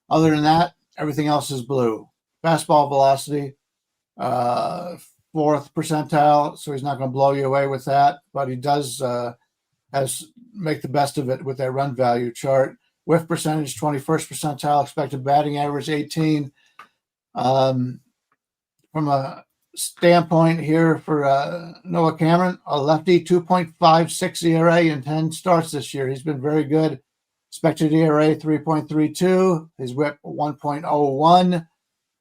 Other than that, everything else is blue. Fastball velocity, 4th percentile, so he's not going to blow you away with that, but he does make the best of it with that run value chart. Whiff percentage, 21st percentile, expected batting average, 18. From a standpoint here for Noah Cameron, a lefty, 2.56 ERA in 10 starts this year. He's been very good. Expected ERA, 3.32. His whip, 1.01.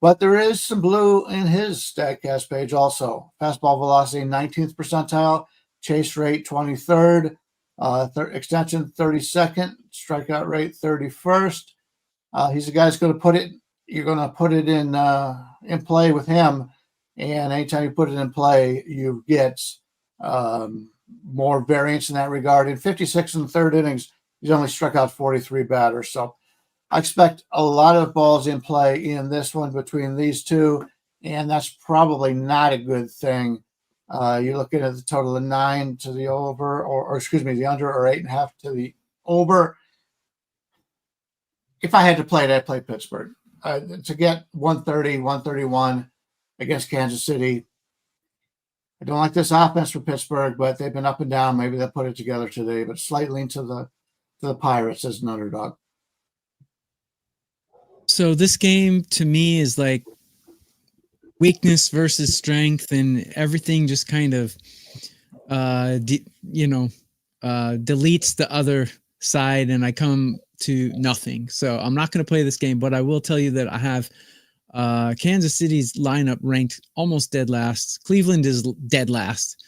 But there is some blue in his StatCast page also. Fastball velocity, 19th percentile. Chase rate, 23rd. Extension, 32nd. Strikeout rate, 31st. He's a guy that's going to put it. You're going to put it in play with him, and anytime you put it in play, you get more variance in that regard. In 56 and third innings, he's only struck out 43 batters. So I expect a lot of balls in play in this one between these two, and that's probably not a good thing. You're looking at the total of 9 to the over, or excuse me, the under, or 8.5 to the over. If I had to play it, I'd play Pittsburgh. To get 130, 131 against Kansas City. I don't like this offense for Pittsburgh, but they've been up and down. Maybe they'll put it together today, but slightly into the Pirates as an underdog. So this game to me is like weakness versus strength, and everything just kind of, deletes the other side, and I come to nothing. So I'm not going to play this game, but I will tell you that I have Kansas City's lineup ranked almost dead last. Cleveland is dead last.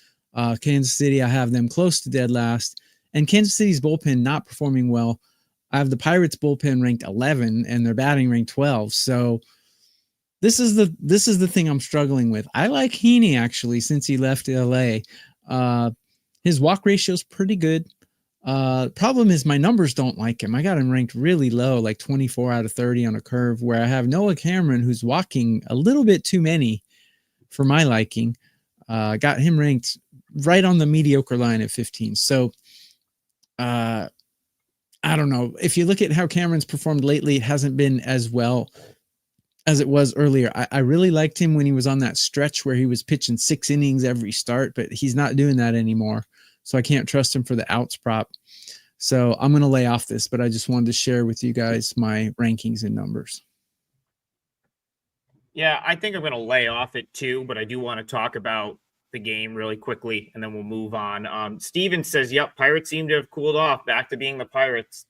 Kansas City, I have them close to dead last. And Kansas City's bullpen not performing well. I have the Pirates bullpen ranked 11 and their batting ranked 12. So this is the thing I'm struggling with. I like Heaney actually since he left LA. His walk ratio is pretty good. Problem is my numbers don't like him. I got him ranked really low, like 24 out of 30 on a curve, where I have Noah Cameron, who's walking a little bit too many for my liking. Got him ranked right on the mediocre line at 15. So, I don't know. If you look at how Cameron's performed lately, it hasn't been as well as it was earlier. I really liked him when he was on that stretch where he was pitching 6 innings every start, but he's not doing that anymore. So I can't trust him for the outs prop. So I'm going to lay off this, but I just wanted to share with you guys my rankings and numbers. Yeah, I think I'm going to lay off it too, but I do want to talk about the game really quickly, and then we'll move on. Steven says, yep, Pirates seem to have cooled off, back to being the Pirates.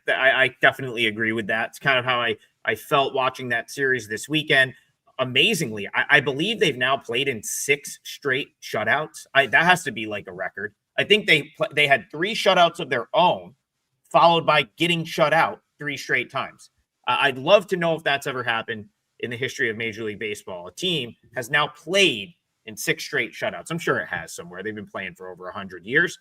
I definitely agree with that. It's kind of how I felt watching that series this weekend. Amazingly, I believe they've now played in 6 straight shutouts. That has to be like a record. I think they had 3 shutouts of their own, followed by getting shut out 3 straight times. I'd love to know if that's ever happened in the history of Major League Baseball. A team has now played in 6 straight shutouts. I'm sure it has somewhere. They've been playing for over 100 years.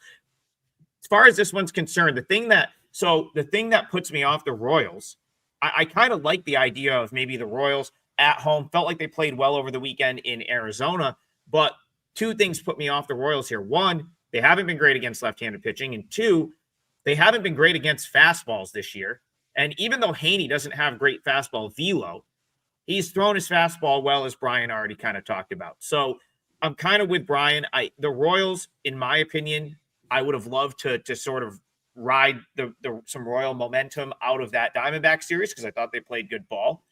As far as this one's concerned, the thing that puts me off the Royals, I kind of like the idea of maybe the Royals at home. Felt like they played well over the weekend in Arizona, but 2 things put me off the Royals here. 1, they haven't been great against left-handed pitching, and 2, they haven't been great against fastballs this year. And even though Haney doesn't have great fastball velo, he's thrown his fastball well, as Bryan already kind of talked about. So I'm kind of with Bryan. The Royals, in my opinion, I would have loved to sort of ride some Royal momentum out of that Diamondback series because I thought they played good ball.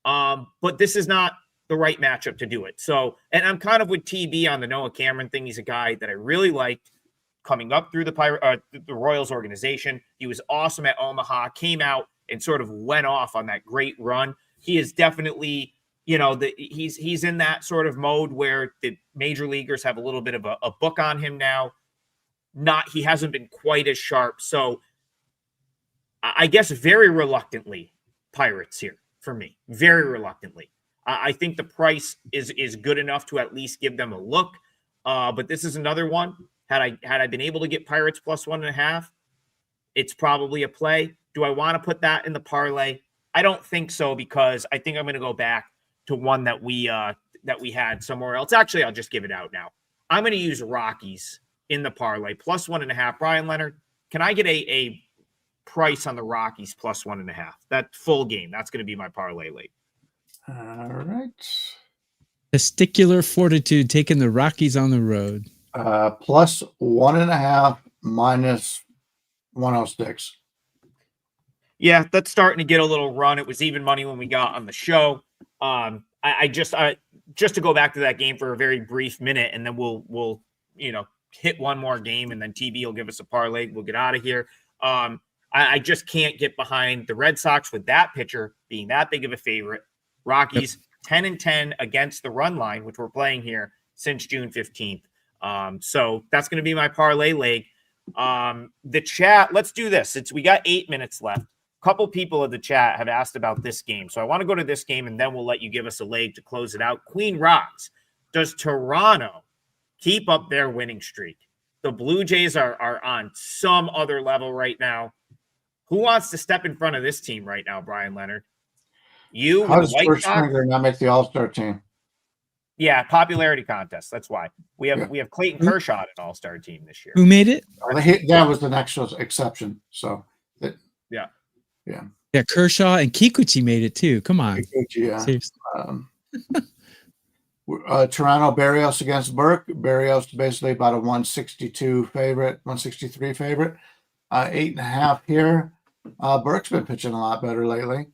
But this is not the right matchup to do it. So, and I'm kind of with TB on the Noah Cameron thing. He's a guy that I really liked coming up through the Royals organization. He was awesome at Omaha, came out and sort of went off on that great run. He is definitely, he's in that sort of mode where the major leaguers have a little bit of a book on him now. He hasn't been quite as sharp. So I guess very reluctantly, Pirates here for me, very reluctantly. I think the price is good enough to at least give them a look. But this is another one. Had I been able to get Pirates plus 1.5, it's probably a play. Do I want to put that in the parlay? I don't think so, because I think I'm going to go back to one that we had somewhere else. Actually, I'll just give it out now. I'm going to use Rockies in the parlay plus 1.5. Bryan, Leonard, can I get a price on the Rockies plus 1.5? That full game. That's going to be my parlay late. All right. Testicular fortitude taking the Rockies on the road. Plus 1.5 minus 106. Yeah, that's starting to get a little run. It was even money when we got on the show. I just to go back to that game for a very brief minute, and then we'll hit one more game, and then TB will give us a parlay. We'll get out of here. I just can't get behind the Red Sox with that pitcher being that big of a favorite. Rockies 10-10 against the run line, which we're playing here since June 15th. So that's going to be my parlay leg. The chat, let's do this. We got 8 minutes left. A couple people in the chat have asked about this game. So I want to go to this game, and then we'll let you give us a leg to close it out. Queen Rocks, does Toronto keep up their winning streak? The Blue Jays are on some other level right now. Who wants to step in front of this team right now, Bryan, Leonard? You How with does the White George Sox? Springer not make the All-Star team? Yeah, popularity contest. That's why we have Clayton Kershaw at an All-Star team this year. Who made it? That was the next exception. So Yeah, Kershaw and Kikuchi made it too. Come on. yeah. Seriously. Toronto Barrios against Burke. Barrios basically about a 162 favorite, 163 favorite. 8.5 here. Burke's been pitching a lot better lately.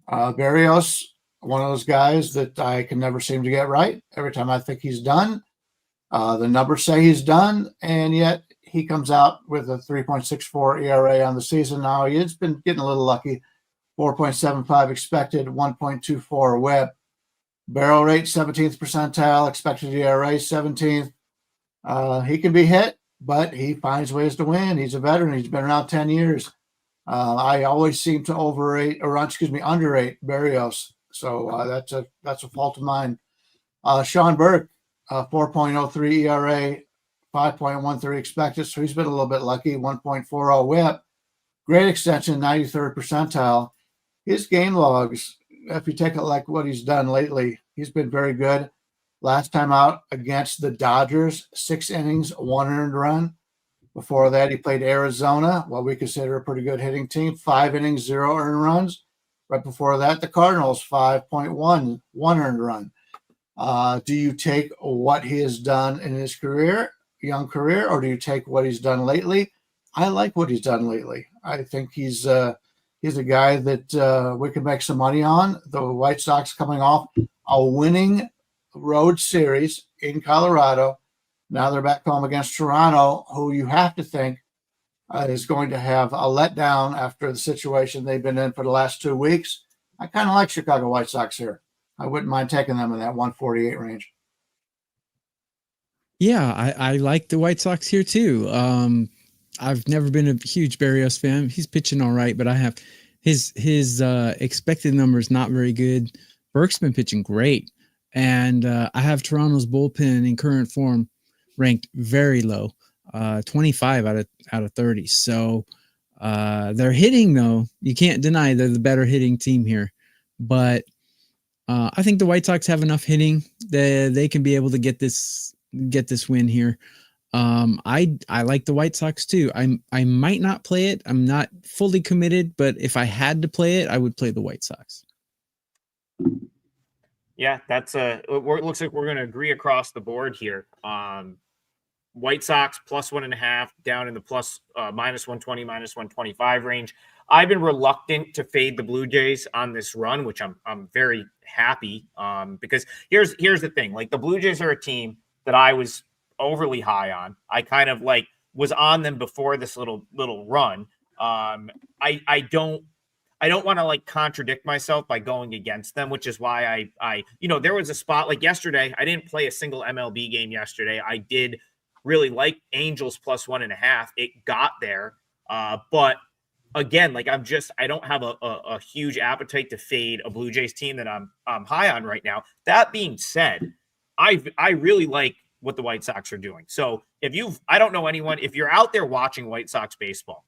Barrios, one of those guys that I can never seem to get right. Every time I think he's done, the numbers say he's done, and yet he comes out with a 3.64 ERA on the season. Now he's been getting a little lucky. 4.75 expected, 1.24 WHIP. Barrel rate 17th percentile, expected ERA 17th. He can be hit, but he finds ways to win. He's a veteran. He's been around 10 years. I always seem to underrate Barrios. So that's a fault of mine. Sean Burke, 4.03 ERA, 5.13 expected. So he's been a little bit lucky. 1.40 WHIP. Great extension, 93rd percentile. His game logs, if you take it like what he's done lately, he's been very good. Last time out against the Dodgers, 6 innings, 1 earned run. Before that, he played Arizona, what we consider a pretty good hitting team, 5 innings, 0 earned runs. Right before that, the Cardinals, 5.1, 1 earned run. Do you take what he has done in his young career, or do you take what he's done lately? I like what he's done lately. I think he's a guy that we can make some money on. The White Sox coming off a winning road series in Colorado. Now they're back home against Toronto, who you have to think is going to have a letdown after the situation they've been in for the last 2 weeks. I kind of like Chicago White Sox here. I wouldn't mind taking them in that 148 range. Yeah, I like the White Sox here too. I've never been a huge Barrios fan. He's pitching all right, but I have his expected numbers not very good. Burke's been pitching great. And I have Toronto's bullpen in current form ranked very low, 25 out of 30. So they're hitting, though. You can't deny they're the better hitting team here. But I think the White Sox have enough hitting that they can be able to get this win here. I like the White Sox too. I might not play it. I'm not fully committed, but if I had to play it, I would play the White Sox. Yeah, that's it looks like we're going to agree across the board here. White Sox plus 1.5 down in the plus minus 120, minus 125 range. I've been reluctant to fade the Blue Jays on this run, which I'm very happy because here's the thing. Like, the Blue Jays are a team that I was overly high on. I kind of like was on them before this little run. I don't want to like contradict myself by going against them, which is why I there was a spot like yesterday. I didn't play a single MLB game yesterday. I did really like Angels plus 1.5. It got there. But again, like I don't have a huge appetite to fade a Blue Jays team that I'm high on right now. That being said, I really like what the White Sox are doing. So I don't know anyone, if you're out there watching White Sox baseball,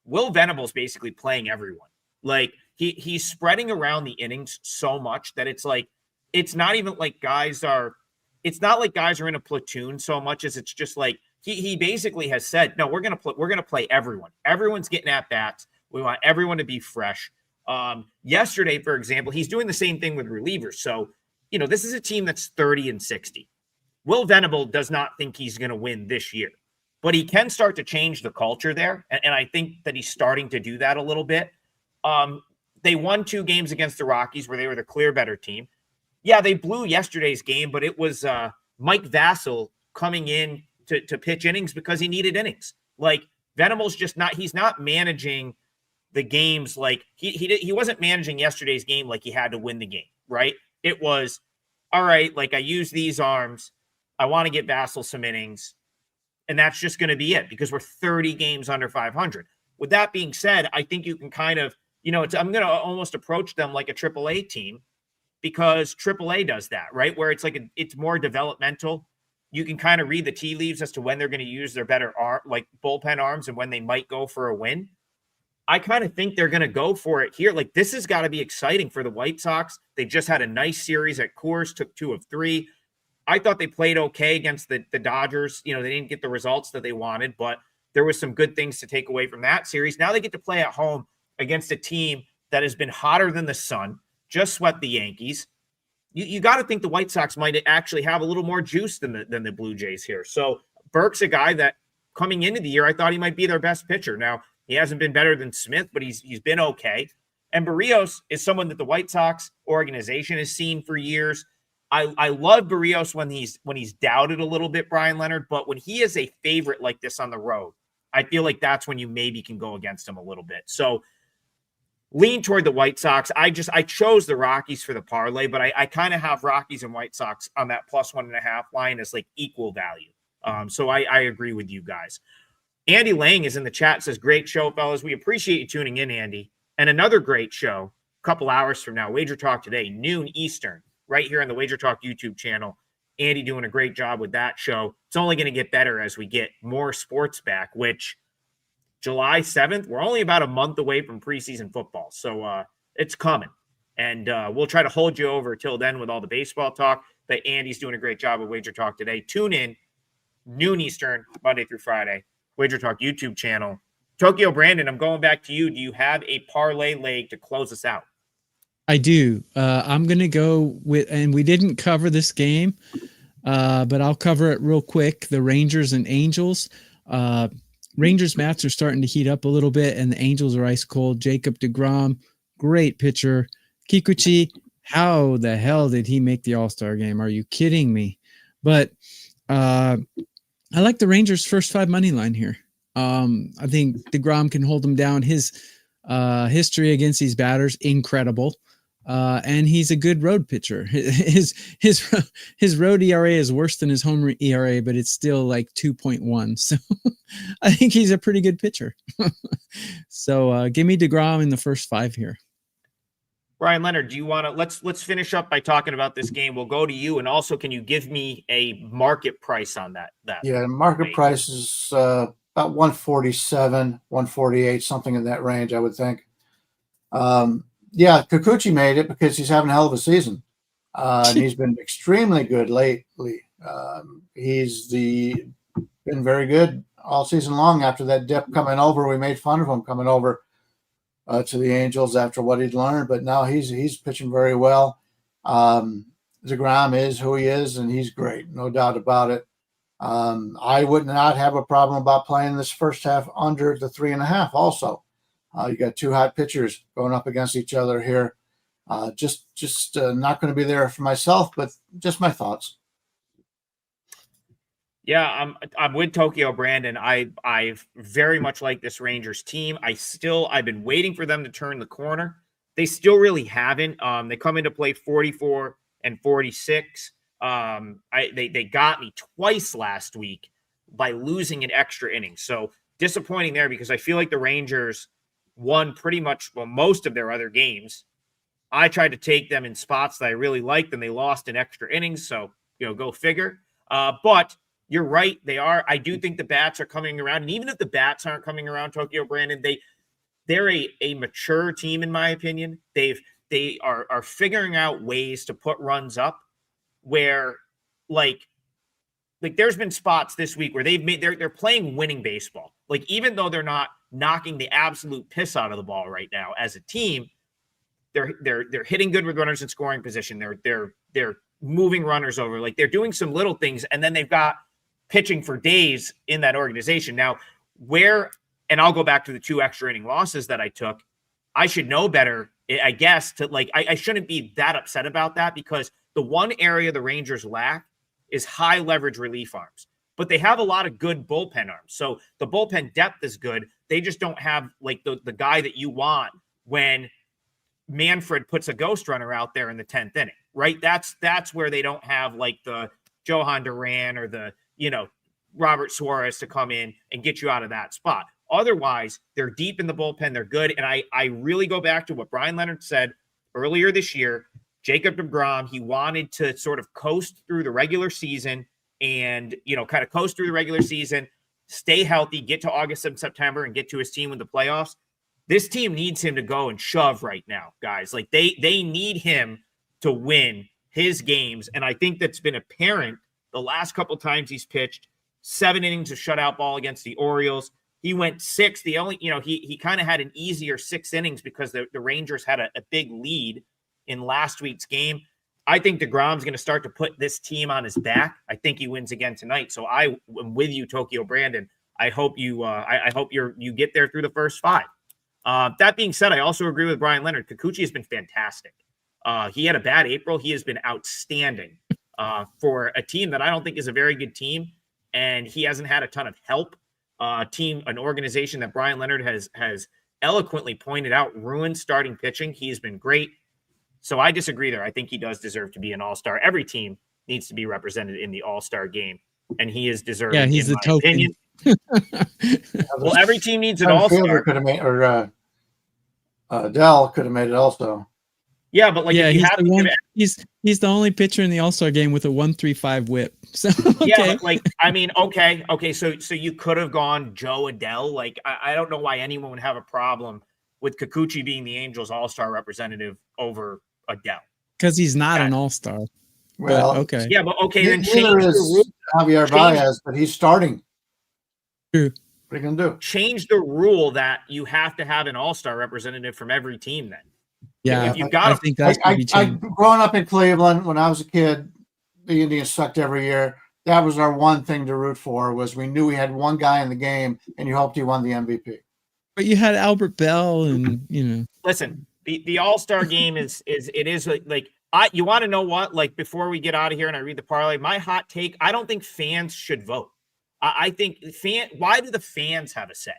Will Venable's basically playing everyone. Like he's spreading around the innings so much that it's like, it's not even like guys are in a platoon so much as it's just like, he basically has said, no, we're going to play everyone. Everyone's getting at bats. We want everyone to be fresh. Yesterday, for example, he's doing the same thing with relievers. So, this is a team that's 30-60. Will Venable does not think he's going to win this year, but he can start to change the culture there. And I think that he's starting to do that a little bit. They won 2 games against the Rockies where they were the clear better team. Yeah, they blew yesterday's game, but it was Mike Vassell coming in to pitch innings because he needed innings. Like, Venable's he's not managing the games like he wasn't managing yesterday's game like he had to win the game, right? It was, all right, like, I use these arms. I want to get Vassell some innings, and that's just going to be it because we're 30 games under 500. With that being said, I think you can kind of, I'm going to almost approach them like a AAA team because AAA does that, right? Where it's like it's more developmental. You can kind of read the tea leaves as to when they're going to use their better bullpen arms and when they might go for a win. I kind of think they're going to go for it here. Like, this has got to be exciting for the White Sox. They just had a nice series at Coors, took 2 of 3. I thought they played okay against the Dodgers. They didn't get the results that they wanted, but there was some good things to take away from that series. Now they get to play at home against a team that has been hotter than the sun, just swept the Yankees. You got to think the White Sox might actually have a little more juice than the Blue Jays here. So Burke's a guy that coming into the year, I thought he might be their best pitcher. Now, he hasn't been better than Smith, but he's been okay. And Barrios is someone that the White Sox organization has seen for years. I love Barrios when he's doubted a little bit, Bryan Leonard, but when he is a favorite like this on the road, I feel like that's when you maybe can go against him a little bit. So lean toward the White Sox. I chose the Rockies for the parlay, but I kind of have Rockies and White Sox on that plus 1.5 line as like equal value. So I agree with you guys. Andy Lang is in the chat, says, great show, fellas. We appreciate you tuning in, Andy. And another great show a couple hours from now, Wager Talk today, noon Eastern, right here on the Wager Talk YouTube channel. Andy doing a great job with that show. It's only going to get better as we get more sports back, which July 7th, we're only about a month away from preseason football. So it's coming. And we'll try to hold you over till then with all the baseball talk. But Andy's doing a great job with Wager Talk today. Tune in noon Eastern, Monday through Friday, Wager Talk YouTube channel. Tokyo Brandon, I'm going back to you. Do you have a parlay leg to close us out? I do. I'm going to go with, and we didn't cover this game, but I'll cover it real quick. The Rangers and Angels. Rangers bats are starting to heat up a little bit, and the Angels are ice cold. Jacob deGrom, great pitcher. Kikuchi, how the hell did he make the All-Star game? Are you kidding me? But I like the Rangers' first 5 money line here. I think deGrom can hold them down. His history against these batters, incredible. And he's a good road pitcher. His road ERA is worse than his home ERA, but it's still like 2.1. So I think he's a pretty good pitcher. So give me deGrom in the first 5 here. Bryan Leonard, do you want to let's finish up by talking about this game? We'll go to you, and also, can you give me a market price on that? Yeah, market price is about 147, 148, something in that range, I would think. Yeah, Kikuchi made it because he's having a hell of a season. And he's been extremely good lately. He's been very good all season long. After that dip coming over, we made fun of him coming over to the Angels after what he'd learned, but now he's pitching very well. DeGrom is who he is, and he's great, no doubt about it. I would not have a problem about playing this first half under the 3.5. Also, you got two hot pitchers going up against each other here. Just not going to be there for myself, but just my thoughts. Yeah, I'm with Tokyo Brandon. I very much like this Rangers team. I've been waiting for them to turn the corner. They still really haven't. They come into play 44 and 46. They got me twice last week by losing an extra inning. So disappointing there, because I feel like the Rangers won pretty much, well, most of their other games. I tried to take them in spots that I really liked, and they lost in extra innings. So, go figure. But you're right. They are. I do think the bats are coming around. And even if the bats aren't coming around, Tokyo Brandon, they're a mature team, in my opinion. They are figuring out ways to put runs up where, like there's been spots this week where they're playing winning baseball. Like, even though they're not knocking the absolute piss out of the ball right now as a team, they're hitting good with runners in scoring position. They're moving runners over. Like, they're doing some little things, and then they've got pitching for days in that organization. Now, and I'll go back to the 2 extra inning losses that I took. I should know better, I guess, I shouldn't be that upset about that, because the one area the Rangers lack is high leverage relief arms. But they have a lot of good bullpen arms. So the bullpen depth is good. They just don't have the guy that you want when Manfred puts a ghost runner out there in the 10th inning, right? That's where they don't have the Johan Duran or the, Robert Suarez to come in and get you out of that spot. Otherwise, they're deep in the bullpen. They're good. And I really go back to what Bryan Leonard said earlier this year. Jacob deGrom, he wanted to sort of coast through the regular season and, kind of coast through the regular season, stay healthy, get to August and September, and get to his team with the playoffs. This team needs him to go and shove right now, guys. They need him to win his games. And I think that's been apparent the last couple times he's pitched. 7 innings of shutout ball against the Orioles. He went 6. The only, he kind of had an easier 6 innings because the Rangers had a big lead in last week's game. I think DeGrom's going to start to put this team on his back. I think he wins again tonight. So I am with you, Tokyo Brandon. I hope you you get there through the first 5. That being said, I also agree with Bryan Leonard. Kikuchi has been fantastic. He had a bad April. He has been outstanding for a team that I don't think is a very good team, and he hasn't had a ton of help. An organization that Bryan Leonard has eloquently pointed out ruined starting pitching. He's been great. So I disagree there. I think he does deserve to be an all-star. Every team needs to be represented in the all-star game, and he is deserving. Yeah, he's the token. Well, every team needs an all-star. Could have made, or Dell could have made it also. Yeah, but he's the only pitcher in the all-star game with a 1.35 whip. So okay. Yeah, but okay. So you could have gone Joe Adell. I don't know why anyone would have a problem with Kikuchi being the Angels all-star representative over Adell. Because he's not an all-star. Well, but, okay. Yeah, but okay, then change the rule. Javier Baez, but he's starting. True. What are you going to do? Change the rule that you have to have an all-star representative from every team then. Yeah, you've got I think that's growing up in Cleveland, when I was a kid, the Indians sucked every year. That was our one thing to root for, was we knew we had one guy in the game, and you hoped he won the MVP. But you had Albert Bell, and Listen, the all-star game is you want to know what? Before we get out of here and I read the parlay, my hot take, I don't think fans should vote. I think why do the fans have a say?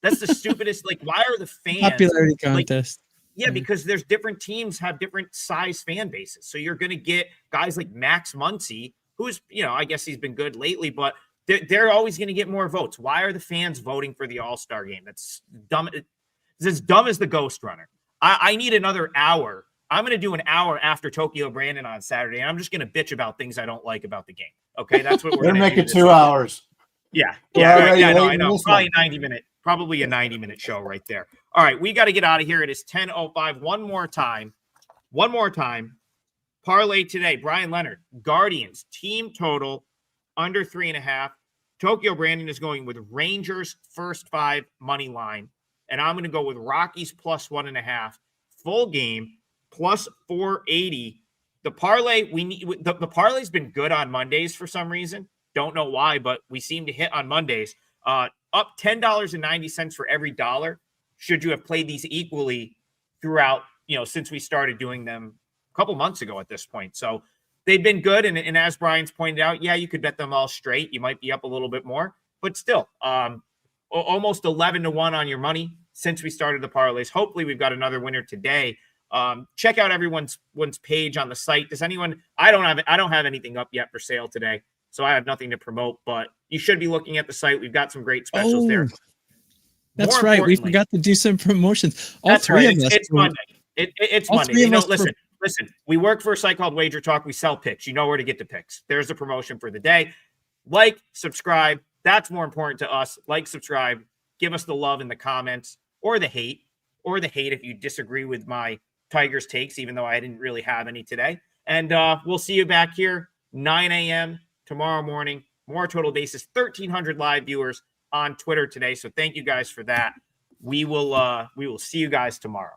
That's the stupidest. Why are the fans popularity contest? Yeah, because there's different teams have different size fan bases. So you're going to get guys like Max Muncy, who's, I guess he's been good lately, but they're always going to get more votes. Why are the fans voting for the all-star game? That's dumb. It's as dumb as the ghost runner. I need another hour I'm going to do an hour after Tokyo Brandon on Saturday, and I'm just going to bitch about things I don't like about the game. Okay, that's what we're going to make do. it 2 hours. Yeah, Right, no, I know. Probably a 90-minute show right there. All right, we got to get out of here. It is 10:05. One more time. Parlay today. Bryan Leonard, Guardians, team total under 3.5. Tokyo Brandon is going with Rangers first 5 money line. And I'm going to go with Rockies plus 1.5. Full game plus 480. The parlay, the parlay's been good on Mondays for some reason. Don't know why, but we seem to hit on Mondays. Up $10.90 for every dollar. Should you have played these equally throughout, since we started doing them a couple months ago at this point. So they've been good. And as Brian's pointed out, yeah, you could bet them all straight. You might be up a little bit more, but still, almost 11-1 on your money since we started the parlays. Hopefully we've got another winner today. Check out everyone's page on the site. Does anyone, I don't have anything up yet for sale today, so I have nothing to promote, but you should be looking at the site. We've got some great specials there. That's right. We forgot to do some promotions. All three of us. It's Monday. It's Monday. Listen, we work for a site called WagerTalk. We sell picks. You know where to get the picks. There's the promotion for the day. Like, subscribe. That's more important to us. Like, subscribe. Give us the love in the comments or the hate if you disagree with my Tigers takes, even though I didn't really have any today. And we'll see you back here 9 a.m. tomorrow morning. More Total Bases, 1,300 live viewers on Twitter today. So thank you guys for that. We will see you guys tomorrow.